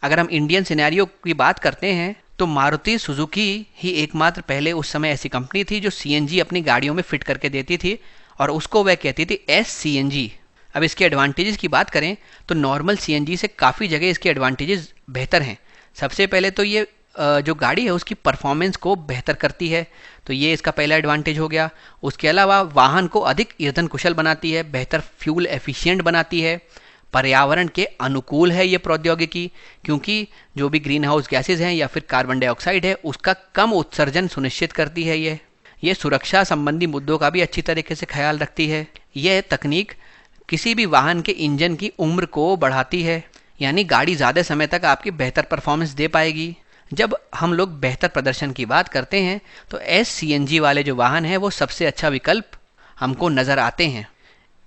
[SPEAKER 2] अगर हम इंडियन सिनेरियो की बात करते हैं तो मारुति सुजुकी ही एकमात्र पहले उस समय ऐसी कंपनी थी जो सीएनजी अपनी गाड़ियों में फिट करके देती थी और उसको वह कहती थी SCNG। अब इसके एडवांटेजेस की बात करें तो नॉर्मल सीएनजी से काफ़ी जगह इसके एडवांटेजेस बेहतर हैं। सबसे पहले तो ये जो गाड़ी है उसकी परफॉर्मेंस को बेहतर करती है, तो ये इसका पहला एडवांटेज हो गया। उसके अलावा वाहन को अधिक ईंधन कुशल बनाती है, बेहतर फ्यूल एफिशिएंट बनाती है, पर्यावरण के अनुकूल है ये प्रौद्योगिकी क्योंकि जो भी ग्रीन हाउस गैसेज हैं या फिर कार्बन डाइऑक्साइड है उसका कम उत्सर्जन सुनिश्चित करती है। ये सुरक्षा संबंधी मुद्दों का भी अच्छी तरीके से ख्याल रखती है। यह तकनीक किसी भी वाहन के इंजन की उम्र को बढ़ाती है, यानी गाड़ी ज़्यादा समय तक आपकी बेहतर परफॉर्मेंस दे पाएगी। जब हम लोग बेहतर प्रदर्शन की बात करते हैं तो SCNG वाले जो वाहन हैं वो सबसे अच्छा विकल्प हमको नज़र आते हैं।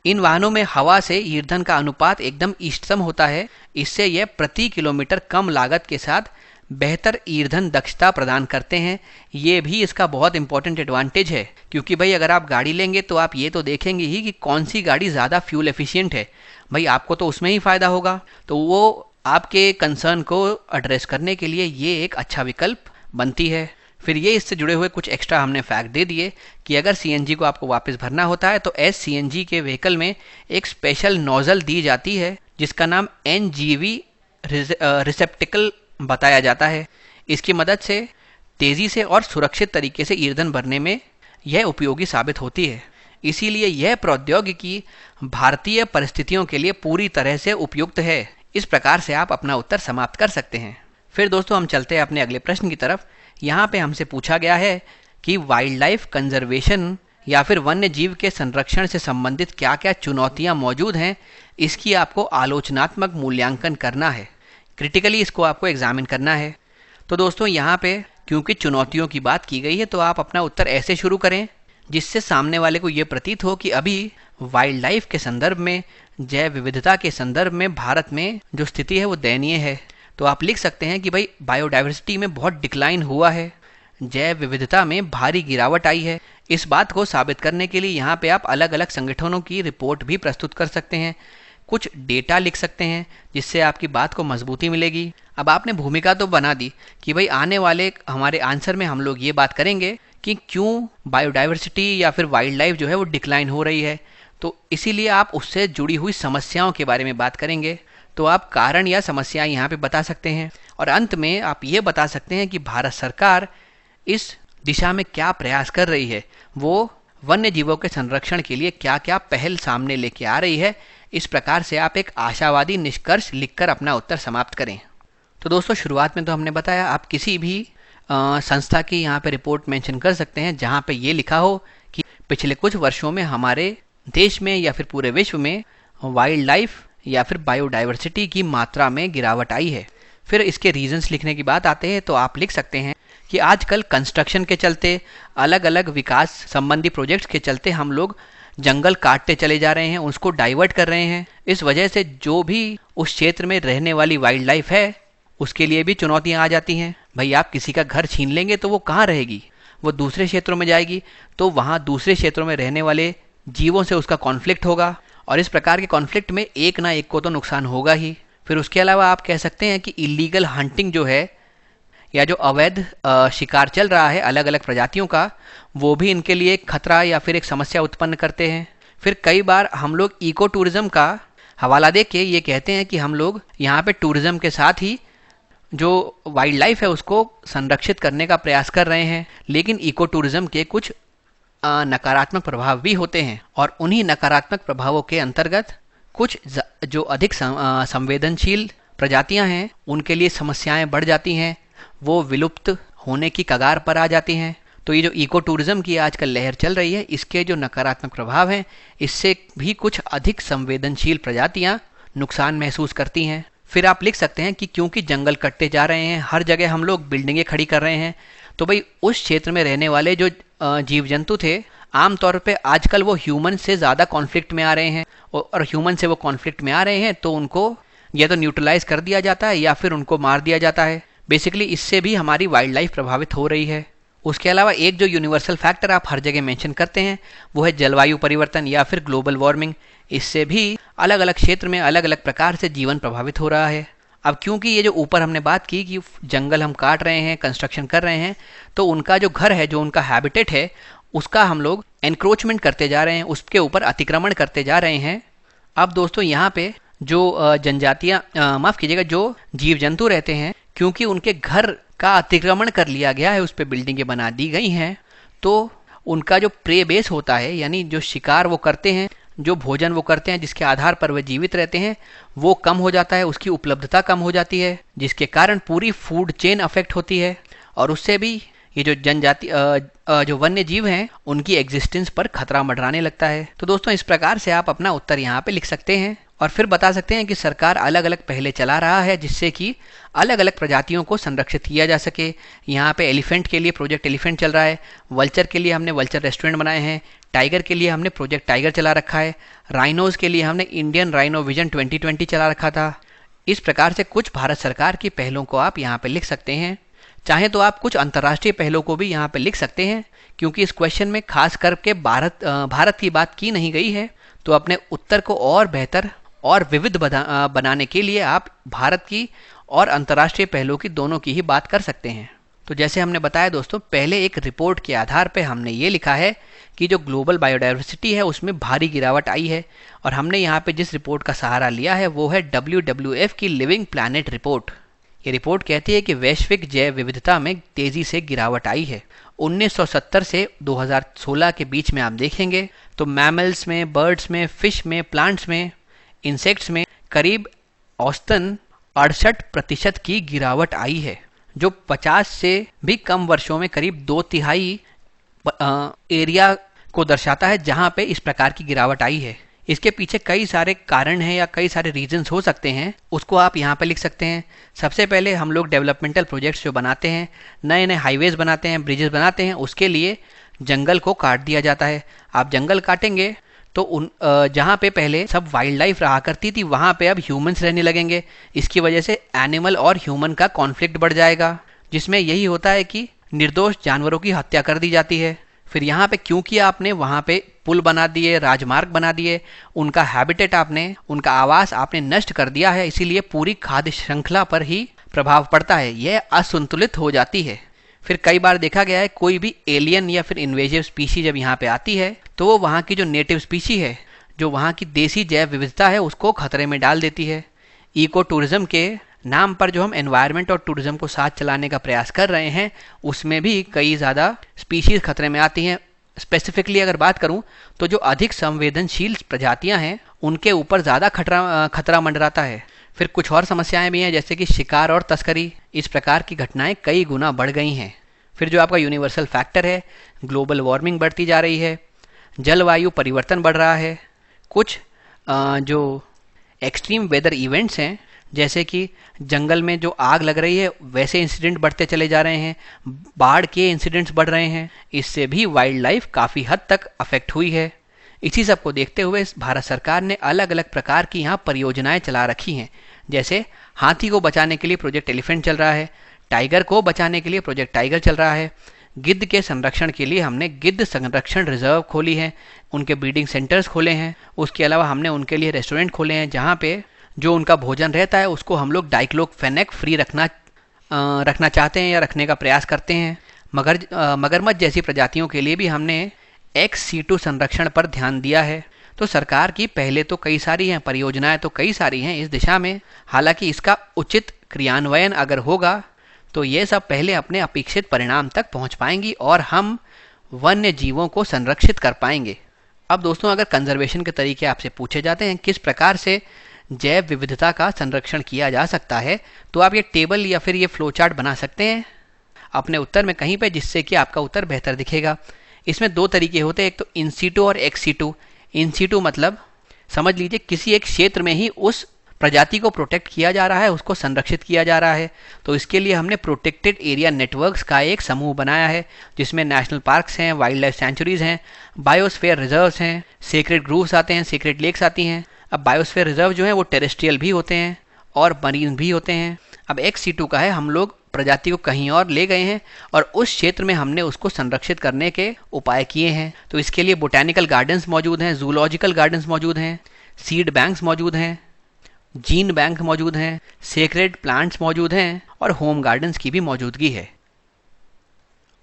[SPEAKER 2] इन वाहनों में हवा से ईंधन का अनुपात एकदम इष्टतम होता है। इससे यह प्रति किलोमीटर कम लागत के साथ बेहतर ईंधन दक्षता प्रदान करते हैं। ये भी इसका बहुत इंपॉर्टेंट एडवांटेज है क्योंकि भाई अगर आप गाड़ी लेंगे तो आप ये तो देखेंगे ही कि कौन सी गाड़ी ज़्यादा फ्यूल एफिशिएंट है, भाई आपको तो उसमें ही फ़ायदा होगा। तो वो आपके कंसर्न को एड्रेस करने के लिए ये एक अच्छा विकल्प बनती है। फिर ये इससे जुड़े हुए कुछ एक्स्ट्रा हमने फैक्ट दे दिए कि अगर सीएनजी को आपको वापस भरना होता है तो SCNG के व्हीकल में एक स्पेशल नोजल दी जाती है जिसका नाम NGV रिसेप्टिकल बताया जाता है। इसकी मदद से तेज़ी से और सुरक्षित तरीके से ईंधन भरने में यह उपयोगी साबित होती है। इसीलिए यह प्रौद्योगिकी भारतीय परिस्थितियों के लिए पूरी तरह से उपयुक्त है। इस प्रकार से आप अपना उत्तर समाप्त कर सकते हैं। फिर दोस्तों हम चलते हैं अपने अगले प्रश्न की तरफ। यहाँ पे हमसे पूछा गया है कि वाइल्ड लाइफ कंजर्वेशन या फिर वन्य जीव के संरक्षण से संबंधित क्या क्या चुनौतियाँ मौजूद हैं, इसकी आपको आलोचनात्मक मूल्यांकन करना है। क्रिटिकली इसको आपको एग्जामिन करना है। तो दोस्तों यहाँ पे क्योंकि चुनौतियों की बात की गई है तो आप अपना उत्तर ऐसे शुरू करें जिससे सामने वाले को ये प्रतीत हो कि अभी वाइल्ड लाइफ के संदर्भ में, जैव विविधता के संदर्भ में भारत में जो स्थिति है वो दयनीय है। तो आप लिख सकते हैं कि भाई बायोडाइवर्सिटी में बहुत डिक्लाइन हुआ है, जैव विविधता में भारी गिरावट आई है। इस बात को साबित करने के लिए यहाँ पे आप अलग अलग संगठनों की रिपोर्ट भी प्रस्तुत कर सकते हैं, कुछ डेटा लिख सकते हैं जिससे आपकी बात को मजबूती मिलेगी। अब आपने भूमिका तो बना दी कि भाई आने वाले हमारे आंसर में हम लोग ये बात करेंगे कि क्यों बायोडाइवर्सिटी या फिर वाइल्ड लाइफ जो है वो डिक्लाइन हो रही है, तो इसीलिए आप उससे जुड़ी हुई समस्याओं के बारे में बात करेंगे। तो आप कारण या समस्याएं यहाँ पे बता सकते हैं और अंत में आप ये बता सकते हैं कि भारत सरकार इस दिशा में क्या प्रयास कर रही है, वो वन्य जीवों के संरक्षण के लिए क्या क्या पहल सामने लेके आ रही है। इस प्रकार से आप एक आशावादी निष्कर्ष लिखकर अपना उत्तर समाप्त करें। तो दोस्तों, शुरुआत में तो हमने बताया आप किसी भी संस्था की यहाँ पे रिपोर्ट मेंशन कर सकते हैं जहाँ पे ये लिखा हो कि पिछले कुछ वर्षों में हमारे देश में या फिर पूरे विश्व में वाइल्ड लाइफ या फिर बायोडाइवर्सिटी की मात्रा में गिरावट आई है। फिर इसके रीजंस लिखने की बात आते हैं तो आप लिख सकते हैं कि आजकल कंस्ट्रक्शन के चलते, अलग अलग विकास संबंधी प्रोजेक्ट्स के चलते हम लोग जंगल काटते चले जा रहे हैं, उसको डाइवर्ट कर रहे हैं। इस वजह से जो भी उस क्षेत्र में रहने वाली वाइल्ड लाइफ है उसके लिए भी चुनौतियां आ जाती हैं। भाई, आप किसी का घर छीन लेंगे तो वो कहाँ रहेगी, वो दूसरे क्षेत्रों में जाएगी, तो वहाँ दूसरे क्षेत्रों में रहने वाले जीवों से उसका कॉन्फ्लिक्ट होगा और इस प्रकार के कॉन्फ्लिक्ट में एक ना एक को तो नुकसान होगा ही। फिर उसके अलावा आप कह सकते हैं कि इलीगल हंटिंग जो है या जो अवैध शिकार चल रहा है अलग अलग प्रजातियों का, वो भी इनके लिए एक खतरा या फिर एक समस्या उत्पन्न करते हैं। फिर कई बार हम लोग इको टूरिज्म का हवाला दे के ये कहते हैं कि हम लोग यहाँ पे टूरिज्म के साथ ही जो वाइल्ड लाइफ है उसको संरक्षित करने का प्रयास कर रहे हैं, लेकिन इको टूरिज्म के कुछ नकारात्मक प्रभाव भी होते हैं और उन्हीं नकारात्मक प्रभावों के अंतर्गत कुछ जो अधिक संवेदनशील प्रजातियां हैं उनके लिए समस्याएं बढ़ जाती हैं, वो विलुप्त होने की कगार पर आ जाती हैं। तो ये जो इको टूरिज्म की आजकल लहर चल रही है, इसके जो नकारात्मक प्रभाव हैं, इससे भी कुछ अधिक संवेदनशील प्रजातियां नुकसान महसूस करती हैं। फिर आप लिख सकते हैं कि क्योंकि जंगल कटते जा रहे हैं, हर जगह हम लोग बिल्डिंगें खड़ी कर रहे हैं, तो भाई उस क्षेत्र में रहने वाले जो जीव जंतु थे आमतौर पे आजकल वो ह्यूमन से ज़्यादा कॉन्फ्लिक्ट में आ रहे हैं और ह्यूमन से वो कॉन्फ्लिक्ट में आ रहे हैं तो उनको या तो न्यूट्रलाइज कर दिया जाता है या फिर उनको मार दिया जाता है। बेसिकली इससे भी हमारी वाइल्ड लाइफ प्रभावित हो रही है। उसके अलावा एक जो यूनिवर्सल फैक्टर आप हर जगह मेंशन करते हैं वो है जलवायु परिवर्तन या फिर ग्लोबल वार्मिंग। इससे भी अलग अलग क्षेत्र में अलग अलग प्रकार से जीवन प्रभावित हो रहा है। अब क्योंकि ये जो ऊपर हमने बात की कि जंगल हम काट रहे हैं, कंस्ट्रक्शन कर रहे हैं, तो उनका जो घर है, जो उनका हैबिटेट है, उसका हम लोग एनक्रोचमेंट करते जा रहे हैं, उसके ऊपर अतिक्रमण करते जा रहे हैं। अब दोस्तों यहाँ पे जो जनजातियाँ माफ़ कीजिएगा, जो जीव जंतु रहते हैं, क्योंकि उनके घर का अतिक्रमण कर लिया गया है, उस पर बिल्डिंगें बना दी गई हैं, तो उनका जो प्रे बेस होता है, यानी जो शिकार वो करते हैं, जो भोजन वो करते हैं, जिसके आधार पर वे जीवित रहते हैं, वो कम हो जाता है, उसकी उपलब्धता कम हो जाती है, जिसके कारण पूरी फूड चेन अफेक्ट होती है और उससे भी ये जो जनजाति जो वन्य जीव हैं उनकी एग्जिस्टेंस पर खतरा मंडराने लगता है। तो दोस्तों, इस प्रकार से आप अपना उत्तर यहाँ पे लिख सकते हैं और फिर बता सकते हैं कि सरकार अलग अलग पहले चला रहा है जिससे कि अलग अलग प्रजातियों को संरक्षित किया जा सके। यहाँ पे एलिफेंट के लिए प्रोजेक्ट एलिफेंट चल रहा है, वल्चर के लिए हमने वल्चर रेस्टोरेंट बनाए हैं, टाइगर के लिए हमने प्रोजेक्ट टाइगर चला रखा है, राइनोज के लिए हमने इंडियन राइनो विजन 2020 चला रखा था। इस प्रकार से कुछ भारत सरकार की पहलों को आप यहाँ पे लिख सकते हैं। चाहे तो आप कुछ अंतर्राष्ट्रीय पहलों को भी यहाँ पे लिख सकते हैं, क्योंकि इस क्वेश्चन में खास करके भारत की बात की नहीं गई है। तो अपने उत्तर को और बेहतर और विविध बनाने के लिए आप भारत की और अंतर्राष्ट्रीय पहलों की दोनों की ही बात कर सकते हैं। तो जैसे हमने बताया दोस्तों, पहले एक रिपोर्ट के आधार पर हमने ये लिखा है कि जो ग्लोबल बायोडाइवर्सिटी है उसमें भारी गिरावट आई है और हमने यहाँ पे जिस रिपोर्ट का सहारा लिया है वो है WWF की लिविंग प्लैनेट रिपोर्ट। ये रिपोर्ट कहती है कि वैश्विक जैव विविधता में तेजी से गिरावट आई है। 1970 से 2016 के बीच में आप देखेंगे तो मैमल्स में, बर्ड्स में, फिश में, प्लांट्स में, इंसेक्ट्स में करीब औसतन 68% की गिरावट आई है, जो 50 से भी कम वर्षों में करीब 2/3 एरिया को दर्शाता है जहां पे इस प्रकार की गिरावट आई है। इसके पीछे कई सारे कारण हैं या कई सारे रीजंस हो सकते हैं, उसको आप यहाँ पे लिख सकते हैं। सबसे पहले हम लोग डेवलपमेंटल प्रोजेक्ट्स जो बनाते हैं, नए नए हाईवेज बनाते हैं, ब्रिजेस बनाते हैं, उसके लिए जंगल को काट दिया जाता है। आप जंगल काटेंगे तो जहाँ पे पहले सब वाइल्ड लाइफ रहा करती थी वहाँ पे अब ह्यूमंस रहने लगेंगे। इसकी वजह से एनिमल और ह्यूमन का कॉन्फ्लिक्ट बढ़ जाएगा, जिसमें यही होता है कि निर्दोष जानवरों की हत्या कर दी जाती है। फिर यहाँ पे क्योंकि आपने वहाँ पे पुल बना दिए, राजमार्ग बना दिए, उनका हैबिटेट आपने, उनका आवास आपने नष्ट कर दिया है, इसीलिए पूरी खाद्य श्रृंखला पर ही प्रभाव पड़ता है, यह असंतुलित हो जाती है। फिर कई बार देखा गया है कोई भी एलियन या फिर इन्वेजिव स्पीशी जब यहाँ पे आती है तो वो वहाँ की जो नेटिव स्पीशी है, जो वहाँ की देसी जैव विविधता है, उसको खतरे में डाल देती है। इको टूरिज्म के नाम पर जो हम एनवायरनमेंट और टूरिज्म को साथ चलाने का प्रयास कर रहे हैं उसमें भी कई ज़्यादा स्पीशीज़ खतरे में आती हैं। स्पेसिफिकली अगर बात करूं तो जो अधिक संवेदनशील प्रजातियां हैं उनके ऊपर ज़्यादा खतरा मंडराता है। फिर कुछ और समस्याएं भी हैं जैसे कि शिकार और तस्करी, इस प्रकार की घटनाएं कई गुना बढ़ गई हैं। फिर जो आपका यूनिवर्सल फैक्टर है, ग्लोबल वार्मिंग बढ़ती जा रही है, जलवायु परिवर्तन बढ़ रहा है, कुछ जो एक्सट्रीम वेदर इवेंट्स हैं जैसे कि जंगल में जो आग लग रही है वैसे इंसिडेंट बढ़ते चले जा रहे हैं, बाढ़ के इंसिडेंट्स बढ़ रहे हैं, इससे भी वाइल्ड लाइफ काफ़ी हद तक अफेक्ट हुई है। इसी सब को देखते हुए भारत सरकार ने अलग अलग प्रकार की यहाँ परियोजनाएं चला रखी हैं। जैसे हाथी को बचाने के लिए प्रोजेक्ट एलिफेंट चल रहा है, टाइगर को बचाने के लिए प्रोजेक्ट टाइगर चल रहा है, गिद्ध के संरक्षण के लिए हमने गिद्ध संरक्षण रिजर्व खोली है, उनके ब्रीडिंग सेंटर्स खोले हैं। उसके अलावा हमने उनके लिए रेस्टोरेंट खोले हैं जहाँ पे जो उनका भोजन रहता है उसको हम लोग डाइक्लोफेनेक फ्री रखना चाहते हैं या रखने का प्रयास करते हैं। मगरमच्छ जैसी प्रजातियों के लिए भी हमने ex-situ संरक्षण पर ध्यान दिया है। तो सरकार की पहले तो कई सारी हैं परियोजनाएं, तो कई सारी हैं इस दिशा में। हालांकि इसका उचित क्रियान्वयन अगर होगा तो ये सब पहले अपने अपेक्षित परिणाम तक पहुंच पाएंगी और हम वन्य जीवों को संरक्षित कर पाएंगे। अब दोस्तों, अगर कंजर्वेशन के तरीके आपसे पूछे जाते हैं किस प्रकार से जैव विविधता का संरक्षण किया जा सकता है, तो आप ये टेबल या फिर ये फ्लो चार्ट बना सकते हैं अपने उत्तर में कहीं पे, जिससे कि आपका उत्तर बेहतर दिखेगा। इसमें दो तरीके होते हैं, एक तो इन सीटू और एक्स सीटू। इन सीटू मतलब समझ लीजिए किसी एक क्षेत्र में ही उस प्रजाति को प्रोटेक्ट किया जा रहा है, उसको संरक्षित किया जा रहा है। तो इसके लिए हमने प्रोटेक्टेड एरिया नेटवर्क्स का एक समूह बनाया है जिसमें नेशनल पार्क्स हैं, वाइल्ड लाइफ सेंचुरीज हैं, बायोस्फीयर रिजर्व्स हैं, सीक्रेट ग्रूव्स आते हैं, सीक्रेट लेक्स आती हैं। अब बायोस्फीयर रिजर्व जो है वो टेरेस्ट्रियल भी होते हैं और मरीन भी होते हैं। अब एक्स-सीटू का है, हम लोग प्रजाति को कहीं और ले गए हैं और उस क्षेत्र में हमने उसको संरक्षित करने के उपाय किए हैं। तो इसके लिए बोटैनिकल गार्डन्स मौजूद हैं, जूलॉजिकल गार्डन्स मौजूद हैं, सीड बैंक्स मौजूद हैं, जीन बैंक मौजूद हैं, सेक्रेड प्लांट्स मौजूद हैं और होम गार्डन्स की भी मौजूदगी है।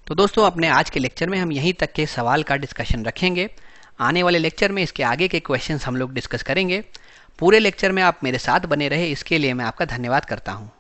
[SPEAKER 2] तो दोस्तों, अपने आज के लेक्चर में हम यहीं तक के सवाल का डिस्कशन रखेंगे। आने वाले लेक्चर में इसके आगे के क्वेश्चंस हम लोग डिस्कस करेंगे। पूरे लेक्चर में आप मेरे साथ बने रहे इसके लिए मैं आपका धन्यवाद करता हूँ।